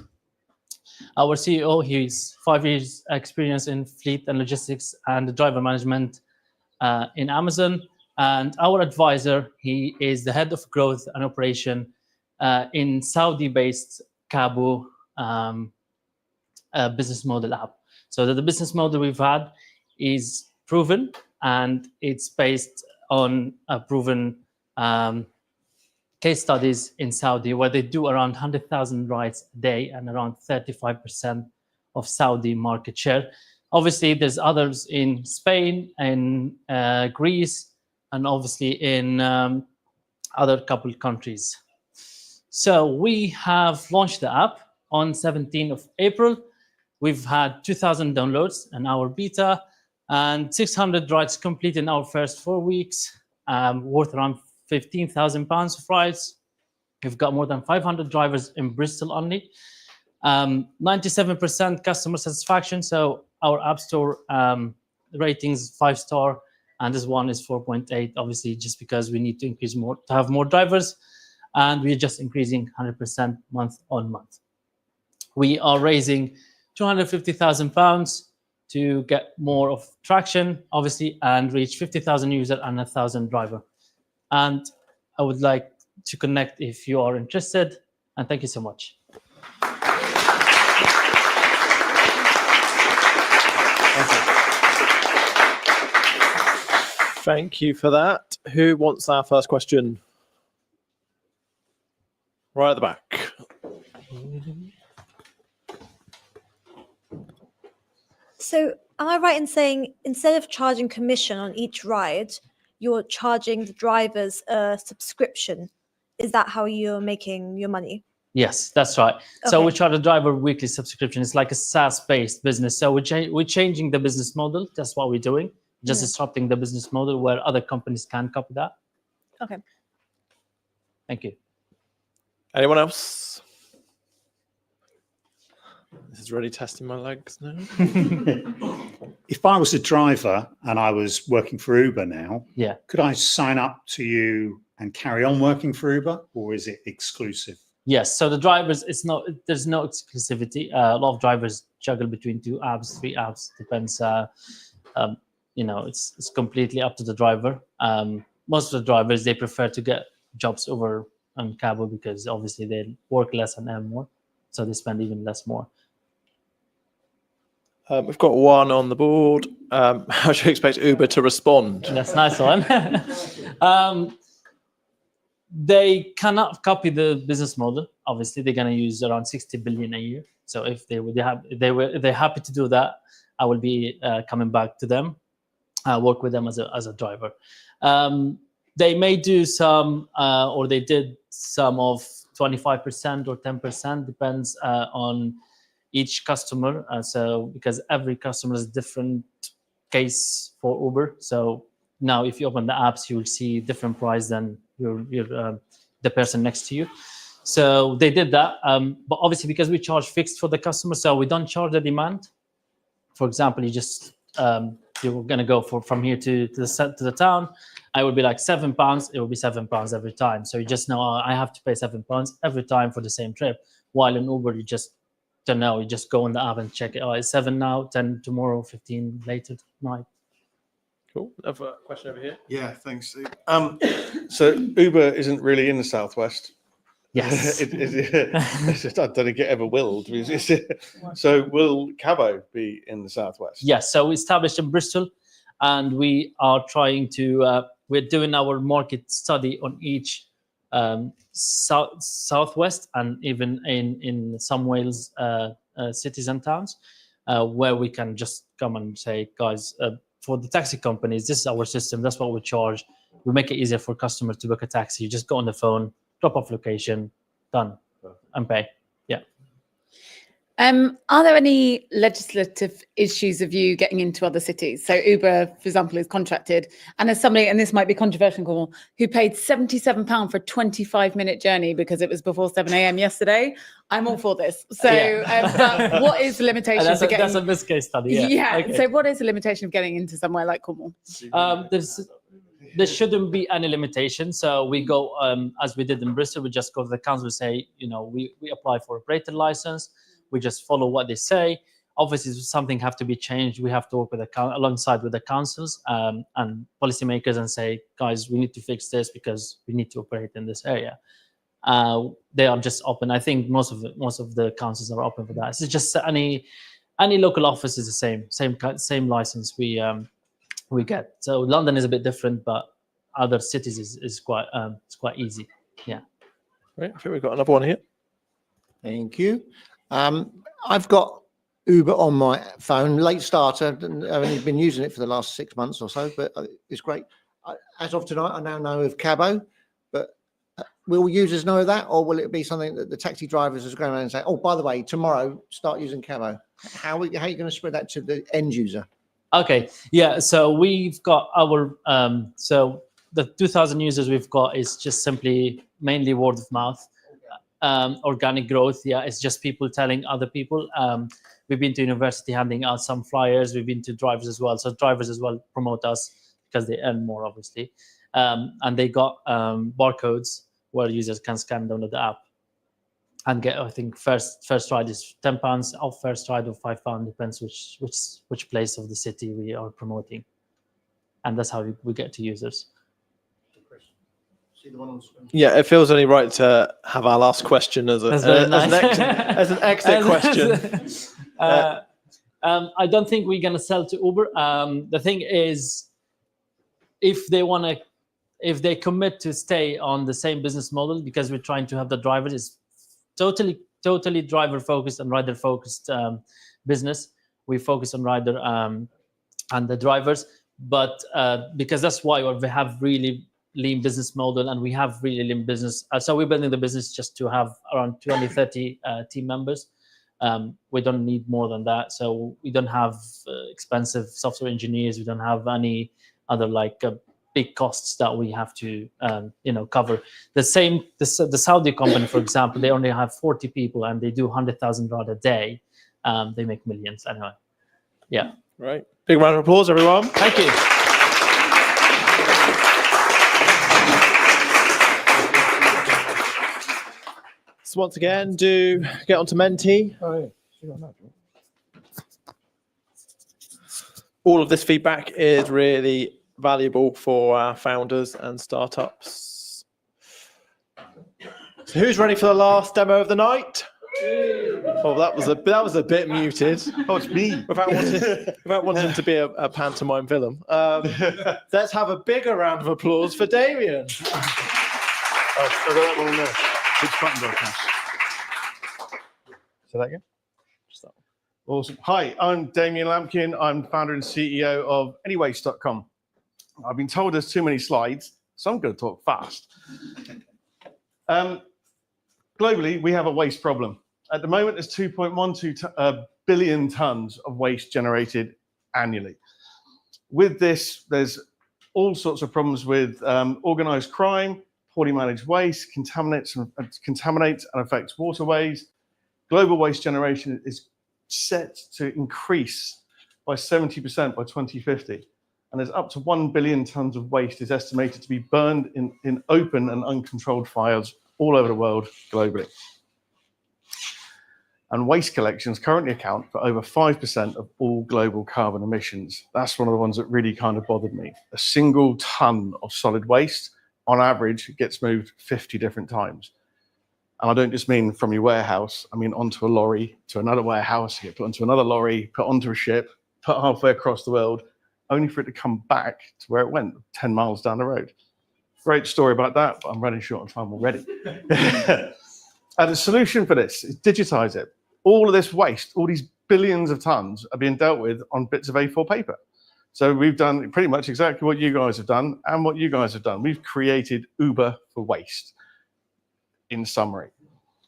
Our CEO, he's 5 years experience in fleet and logistics and driver management in Amazon. And our advisor, he is the head of growth and operation in Saudi-based Cabo business model app. So the business model we've had is proven, and it's based on a proven case studies in Saudi, where they do around 100,000 rides a day and around 35% of Saudi market share. Obviously, there's others in Spain and Greece, and obviously in other couple countries. So we have launched the app on 17th of April. We've had 2,000 downloads in our beta and 600 rides complete in our first 4 weeks, worth around £15,000 of rides. We've got more than 500 drivers in Bristol only. 97% customer satisfaction. So our App Store ratings 5-star, and this one is 4.8. Obviously, just because we need to increase more to have more drivers, and we're just increasing 100% month on month. We are raising £250,000 to get more of traction, obviously, and reach 50,000 users and 1,000 driver. And I would like to connect if you are interested. And thank you so much. Thank you for that. Who wants our first question? Right at the back. So am I right in saying instead of charging commission on each ride, you're charging the drivers a subscription? Is that how you're making your money? Yes, that's right. Okay. So we charge a driver weekly subscription. It's like a SaaS-based business. So we're changing the business model. That's what we're doing. Just disrupting the business model where other companies can copy that. Okay. Thank you. Anyone else? This is really testing my legs now. If I was a driver and I was working for Uber now, yeah, could I sign up to you and carry on working for Uber, or is it exclusive? Yes. So the drivers, there's no exclusivity. A lot of drivers juggle between 2 apps, 3 apps. Depends. It's completely up to the driver. Most of the drivers, they prefer to get jobs over on Cabo because obviously they work less and earn more, so they spend even less more. We've got one on the board. How should you expect Uber to respond? That's a nice one. They cannot copy the business model. Obviously, they're going to use around 60 billion a year. So if they're happy to do that, I will be coming back to them, work with them as a driver. They may do some, or they did some of 25% or 10%, depends on each customer. So because every customer is a different case for Uber. So now if you open the apps, you will see different price than the person next to you. So they did that. But obviously because we charge fixed for the customer, so we don't charge the demand. For example, you just you're going to go from here to the town, I would be like £7. It will be £7 every time. So you just know I have to pay £7 every time for the same trip. While in Uber, you just don't know. You just go on the app and check it. Oh, it's 7 now, 10 tomorrow, 15 later tonight. Cool. Another question over here. Yeah, thanks, Steve. So Uber isn't really in the southwest. Yes. I don't think it ever will. So will Cabo be in the southwest? Yes. So we established in Bristol, and we are trying to. We're doing our market study on each southwest and even in some Wales cities and towns, where we can just come and say, guys, for the taxi companies, this is our system. That's what we charge. We make it easier for customers to book a taxi. You just go on the phone, drop off location, done, and pay. Yeah. Are there any legislative issues of you getting into other cities? So Uber, for example, is contracted, and as somebody, and this might be controversial, Cornwall, who paid £77 for a 25-minute journey because it was before 7 a.m. yesterday. I'm all for this. So but what is the limitation That's for getting... That's a missed case study. Yeah. Okay. So what is the limitation of getting into somewhere like Cornwall? There shouldn't be any limitation. So we go, as we did in Bristol, we just go to the council and say, we apply for operator license. We just follow what they say. Obviously, if something have to be changed, we have to work with alongside with the councils and policymakers and say, guys, we need to fix this because we need to operate in this area. They are just open. I think most of the councils are open for that. It's just any local office is the same license we get. So London is a bit different, but other cities is quite it's quite easy. Yeah. Right. I think we've got another one here. Thank you. I've got Uber on my phone, late starter. I've only been using it for the last 6 months or so, but it's great. As of tonight, I now know of Cabo, but will users know of that, or will it be something that the taxi drivers are going around and say, oh, by the way, tomorrow, start using Cabo? How are you going to spread that to the end user? Okay, yeah, so we've got our, so the 2,000 users we've got is just simply mainly word of mouth. Organic growth, yeah, it's just people telling other people. We've been to university handing out some flyers. We've been to drivers as well. So drivers as well promote us because they earn more, obviously. And they got barcodes where users can scan download the app and get, I think, first ride is £10 off, first ride of £5, depends which place of the city we are promoting. And that's how we get to users. Yeah, it feels only right to have our last question as an exit question. I don't think we're gonna sell to Uber. The thing is, if they commit to stay on the same business model, because we're trying to have the drivers, is totally driver focused and rider focused business. We focus on rider and the drivers, but because that's why we have really lean business model, and we have really lean business. So we're building the business just to have around 230 team members. We don't need more than that. So we don't have expensive software engineers. We don't have any other big costs that we have to cover. The Saudi company, for example, they only have 40 people and they do 100,000 rad a day. They make millions anyway. Yeah. Right. Big round of applause, everyone. Thank you. So once again, do get onto Menti. Oh, yeah. All of this feedback is really valuable for our founders and startups. So who's ready for the last demo of the night? Oh, that was a bit muted. Oh, it's me. Without wanting to be a pantomime villain. Let's have a bigger round of applause for Damien. I got that one in there. Which button do I press? Say that again. Awesome. Hi, I'm Damien Lampkin. I'm founder and CEO of Anywaste.com. I've been told there's too many slides, so I'm going to talk fast. Globally, we have a waste problem. At the moment, there's 2.12 billion tons of waste generated annually. With this, there's all sorts of problems with organized crime, poorly managed waste, contaminates and affects waterways. Global waste generation is set to increase by 70% by 2050. And there's up to 1 billion tons of waste is estimated to be burned in open and uncontrolled fires all over the world globally. And waste collections currently account for over 5% of all global carbon emissions. That's one of the ones that really kind of bothered me. A single ton of solid waste, on average, gets moved 50 different times. And I don't just mean from your warehouse, I mean onto a lorry, to another warehouse, get put onto another lorry, put onto a ship, put halfway across the world, only for it to come back to where it went, 10 miles down the road. Great story about that, but I'm running short on time already. And the solution for this is digitize it. All of this waste, all these billions of tons are being dealt with on bits of A4 paper. So we've done pretty much exactly what you guys have done and what you guys have done. We've created Uber for waste, in summary.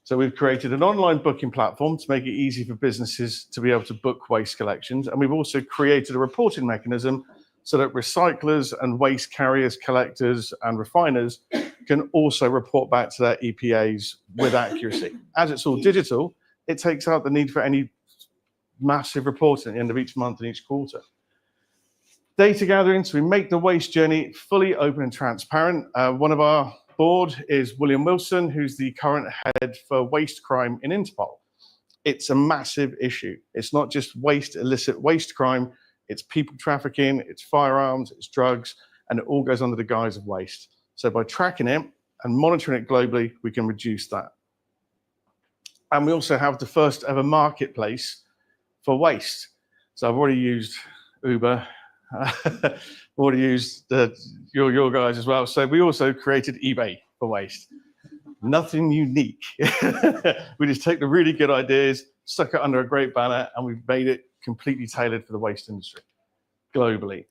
So we've created an online booking platform to make it easy for businesses to be able to book waste collections. And we've also created a reporting mechanism so that recyclers and waste carriers, collectors and refiners can also report back to their EPAs with accuracy. As it's all digital, it takes out the need for any massive reporting at the end of each month and each quarter. Data gathering, so we make the waste journey fully open and transparent. One of our board is William Wilson, who's the current head for waste crime in Interpol. It's a massive issue. It's not just waste, illicit waste crime, it's people trafficking, it's firearms, it's drugs, and it all goes under the guise of waste. So by tracking it and monitoring it globally, we can reduce that. And we also have the first ever marketplace for waste. So I've already used Uber, I've already used your guys as well. So we also created eBay for waste. Nothing unique. We just take the really good ideas, stuck it under a great banner, and we've made it completely tailored for the waste industry globally.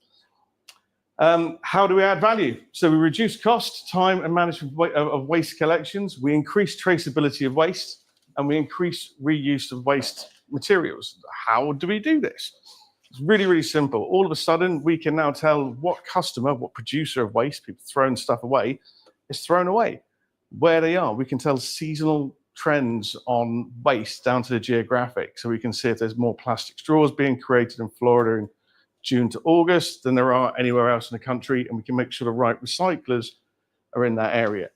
How do we add value? So we reduce cost, time, and management of waste collections. We increase traceability of waste, and we increase reuse of waste materials. How do we do this? It's really, really simple. All of a sudden, we can now tell what customer, what producer of waste, people throwing stuff away, is thrown away, where they are. We can tell seasonal trends on waste down to the geographic. So we can see if there's more plastic straws being created in Florida in June to August than there are anywhere else in the country, and we can make sure the right recyclers are in that area.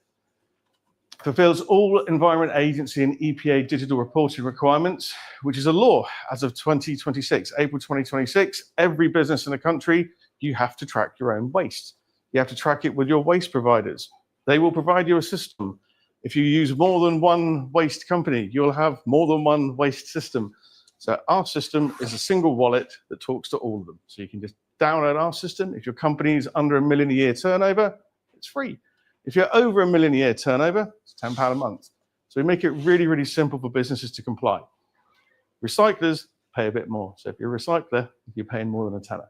Fulfills all Environment Agency and EPA digital reporting requirements, which is a law as of 2026, April 2026. Every business in the country, you have to track your own waste. You have to track it with your waste providers. They will provide you a system. If you use more than one waste company, you'll have more than one waste system. So our system is a single wallet that talks to all of them. So you can just download our system. If your company is under £1 million a year turnover, it's free. If you're over £1 million a year turnover, it's £10 a month. So we make it really, really simple for businesses to comply. Recyclers pay a bit more. So if you're a recycler, you're paying more than a tenner.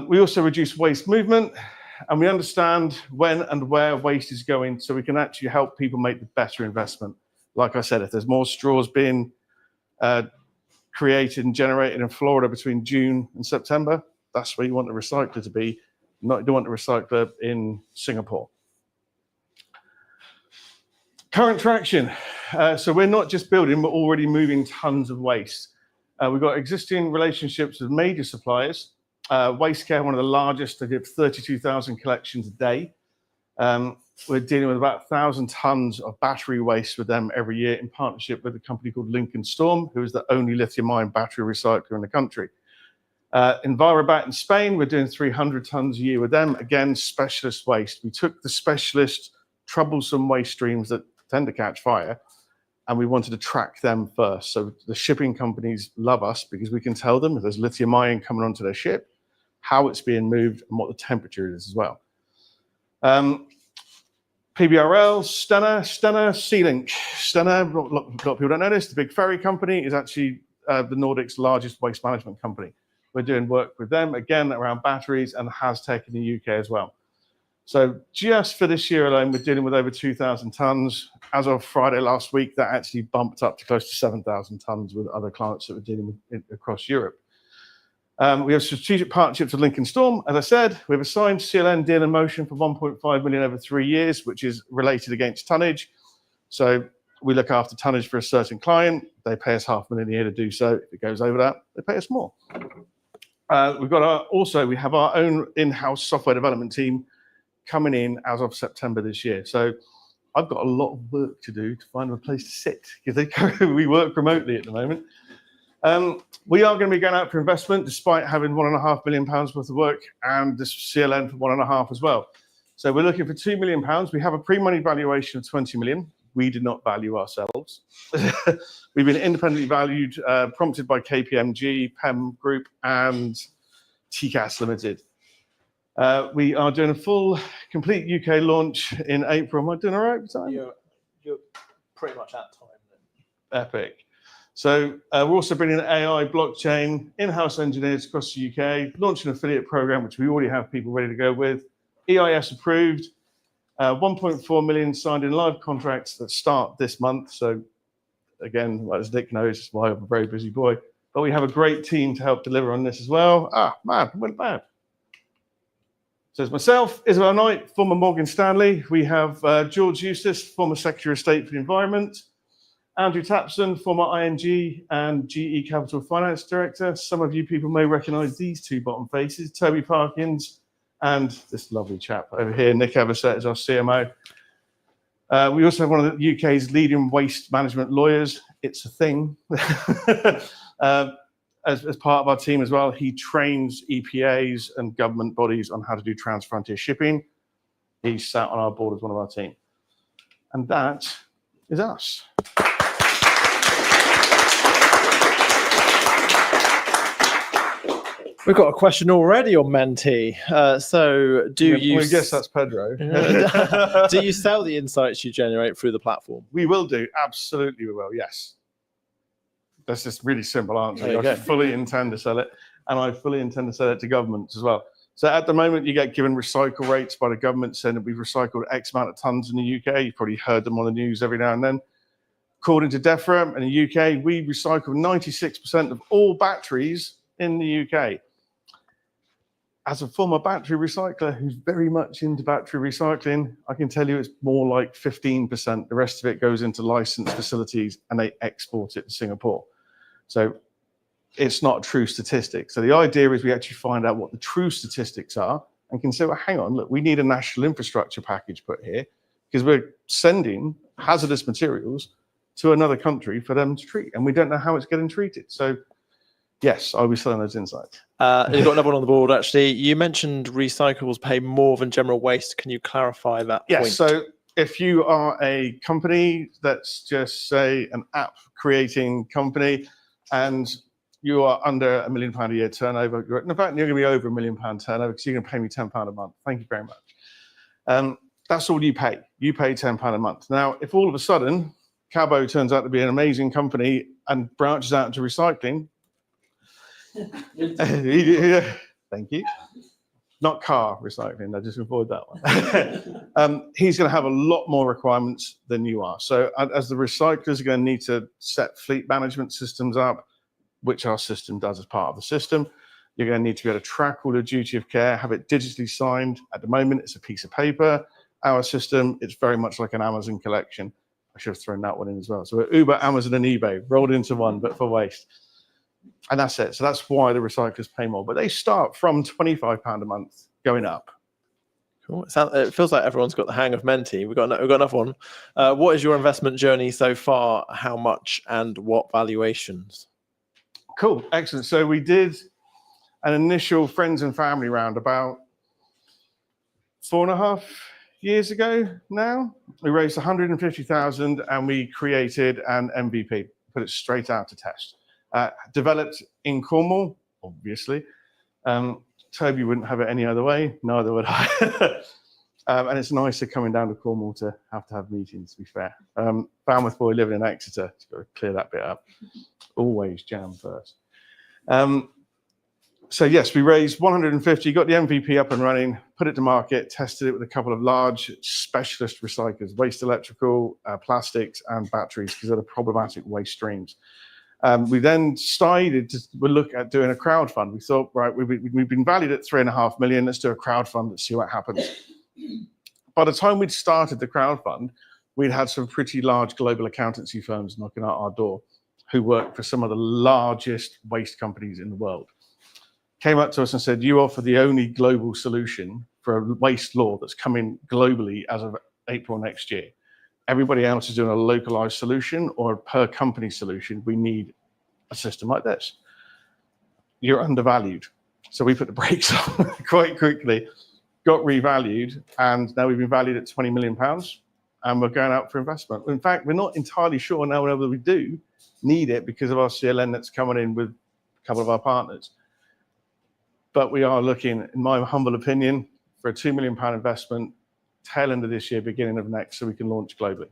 We also reduce waste movement, and we understand when and where waste is going, so we can actually help people make the better investment. Like I said, if there's more straws being created and generated in Florida between June and September, that's where you want the recycler to be. You don't want the recycler in Singapore. Current traction. So we're not just building, we're already moving tons of waste. We've got existing relationships with major suppliers. Waste Care, one of the largest, they did 32,000 collections a day. We're dealing with about 1,000 tons of battery waste with them every year in partnership with a company called Lincoln Storm, who is the only lithium-ion battery recycler in the country. Envirobat in Spain, we're doing 300 tons a year with them. Again, specialist waste. We took the specialist, troublesome waste streams that tend to catch fire, and we wanted to track them first. So the shipping companies love us because we can tell them if there's lithium ion coming onto their ship, how it's being moved, and what the temperature is as well. PBRL, Stena, Sea-Link. Stena, a lot of people don't know this, the big ferry company is actually the Nordic's largest waste management company. We're doing work with them, again, around batteries, and HasTech in the UK as well. So just for this year alone, we're dealing with over 2,000 tons. As of Friday last week, that actually bumped up to close to 7,000 tons with other clients that we're dealing with across Europe. We have strategic partnerships with Lincoln Storm. As I said, we have a signed CLN deal in motion for 1.5 million over 3 years, which is related against tonnage. So we look after tonnage for a certain client. They pay us £500,000 a year to do so. If it goes over that, they pay us more. we have our own in-house software development team coming in as of September this year. So I've got a lot of work to do to find a place to sit because we work remotely at the moment. We are going to be going out for investment despite having £1.5 million worth of work and this CLN for 1.5 as well. So we're looking for £2 million. We have a pre-money valuation of 20 million. We did not value ourselves. We've been independently valued, prompted by KPMG, PEM Group, and TCAS Limited. We are doing a full, complete UK launch in April. Am I doing all right with time? You're pretty much at time then. Epic. So we're also bringing AI, blockchain, in-house engineers across the UK, launching an affiliate program, which we already have people ready to go with. EIS approved, 1.4 million signed in live contracts that start this month. So again, as Nick knows, it's why I'm a very busy boy. But we have a great team to help deliver on this as well. Man, went bad. So it's myself, Isabel Knight, former Morgan Stanley. We have George Eustace, former Secretary of State for the Environment. Andrew Tapson, former ING and GE Capital Finance Director. Some of you people may recognise these two bottom faces, Toby Parkins and this lovely chap over here, Nick Eversett, is our CMO. We also have one of the UK's leading waste management lawyers. It's a thing. As part of our team as well, he trains EPAs and government bodies on how to do trans-frontier shipping. He's sat on our board as one of our team. And that is us. We've got a question already on Menti. So do you... I guess that's Pedro. Do you sell the insights you generate through the platform? We will do. Absolutely we will, yes. That's just really simple answer. I fully intend to sell it, and I fully intend to sell it to governments as well. So at the moment, you get given recycle rates by the government saying that we've recycled X amount of tons in the UK. You've probably heard them on the news every now and then. According to DEFRA, in the UK, we recycle 96% of all batteries in the UK. As a former battery recycler who's very much into battery recycling, I can tell you it's more like 15%. The rest of it goes into licensed facilities and they export it to Singapore. So it's not a true statistic. So the idea is we actually find out what the true statistics are and can say, well, hang on, look, we need a national infrastructure package put here because we're sending hazardous materials to another country for them to treat, and we don't know how it's getting treated. So yes, I'll be selling those insights. You've got another one on the board, actually. You mentioned recyclables pay more than general waste. Can you clarify that point? Yes, so if you are a company that's just, say, an app creating company and you are under £1 million a year turnover, in fact, you're going to be over £1 million turnover because you're going to pay me £10 a month. Thank you very much. That's all you pay. You pay £10 a month. Now, if all of a sudden Cabo turns out to be an amazing company and branches out into recycling, thank you. Not car recycling, I just avoid that one. He's going to have a lot more requirements than you are. So as the recyclers are going to need to set fleet management systems up, which our system does as part of the system, you're going to need to be able to track all the duty of care, have it digitally signed. At the moment, it's a piece of paper. Our system, it's very much like an Amazon collection. I should have thrown that one in as well. So we're Uber, Amazon, and eBay rolled into one, but for waste. And that's it. So that's why the recyclers pay more. But they start from £25 a month going up. Cool. It feels like everyone's got the hang of Menti. We've got another one. What is your investment journey so far? How much and what valuations? Cool. Excellent. So we did an initial friends and family round about 4.5 years ago now. We raised 150,000 and we created an MVP, put it straight out to test. Developed in Cornwall, obviously. Toby wouldn't have it any other way, neither would I. And it's nicer coming down to Cornwall to have meetings, to be fair. Falmouth boy living in Exeter, just got to clear that bit up. Always jam first. So yes, we raised 150, got the MVP up and running, put it to market, tested it with a couple of large specialist recyclers, waste electrical, plastics and batteries, because they're the problematic waste streams. We then decided to look at doing a crowdfund. We thought, right, we've been valued at 3.5 million. Let's do a crowdfund. Let's see what happens. By the time we'd started the crowdfund, we'd had some pretty large global accountancy firms knocking at our door who work for some of the largest waste companies in the world. came up to us and said, you offer the only global solution for a waste law that's coming globally as of April next year. Everybody else is doing a localized solution or a per company solution. We need a system like this. You're undervalued. So we put the brakes on quite quickly, got revalued, and now we've been valued at £20 million, and we're going out for investment. In fact, we're not entirely sure now whether we do need it because of our CLN that's coming in with a couple of our partners. But we are looking, in my humble opinion, for a £2 million investment, tail end of this year, beginning of next, so we can launch globally.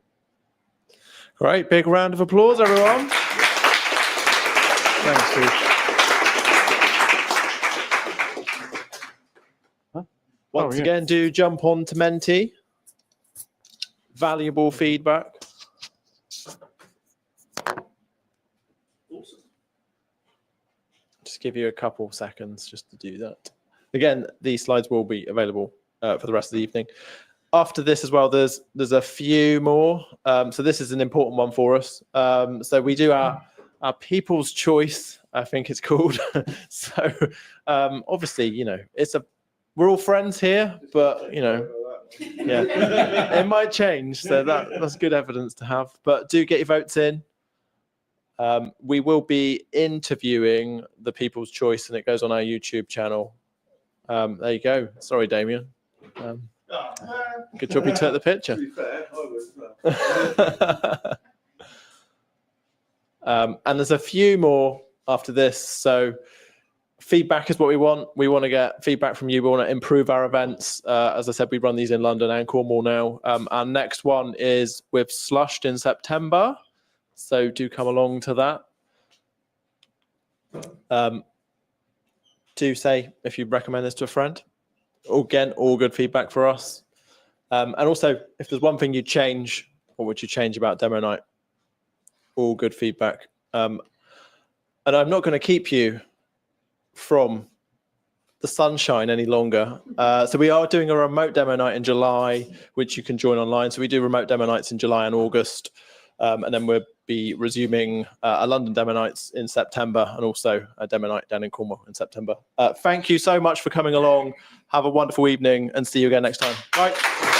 Great, big round of applause, everyone. Thanks, Steve. Once again, do jump on to Menti. Valuable feedback. Just give you a couple seconds just to do that. Again, these slides will be available for the rest of the evening. After this as well, there's a few more. So this is an important one for us. So we do our People's Choice, I think it's called. So obviously, you know, we're all friends here, but you know, yeah, it might change. So that's good evidence to have. But do get your votes in. We will be interviewing the People's Choice, and it goes on our YouTube channel. There you go. Sorry, Damien. Good job you took the picture. To be fair, and there's a few more after this. So feedback is what we want. We want to get feedback from you. We want to improve our events. As I said, we run these in London and Cornwall now. Our next one is with Slushed in September. So do come along to that. Do say if you recommend this to a friend. Again, all good feedback for us. And also, if there's one thing you'd change, what would you change about demo night? All good feedback. And I'm not going to keep you from the sunshine any longer. So we are doing a remote demo night in July, which you can join online. So we do remote demo nights in July and August. And then we'll be resuming a London demo nights in September, and also a demo night down in Cornwall in September. Thank you so much for coming along. Have a wonderful evening, and see you again next time. Bye.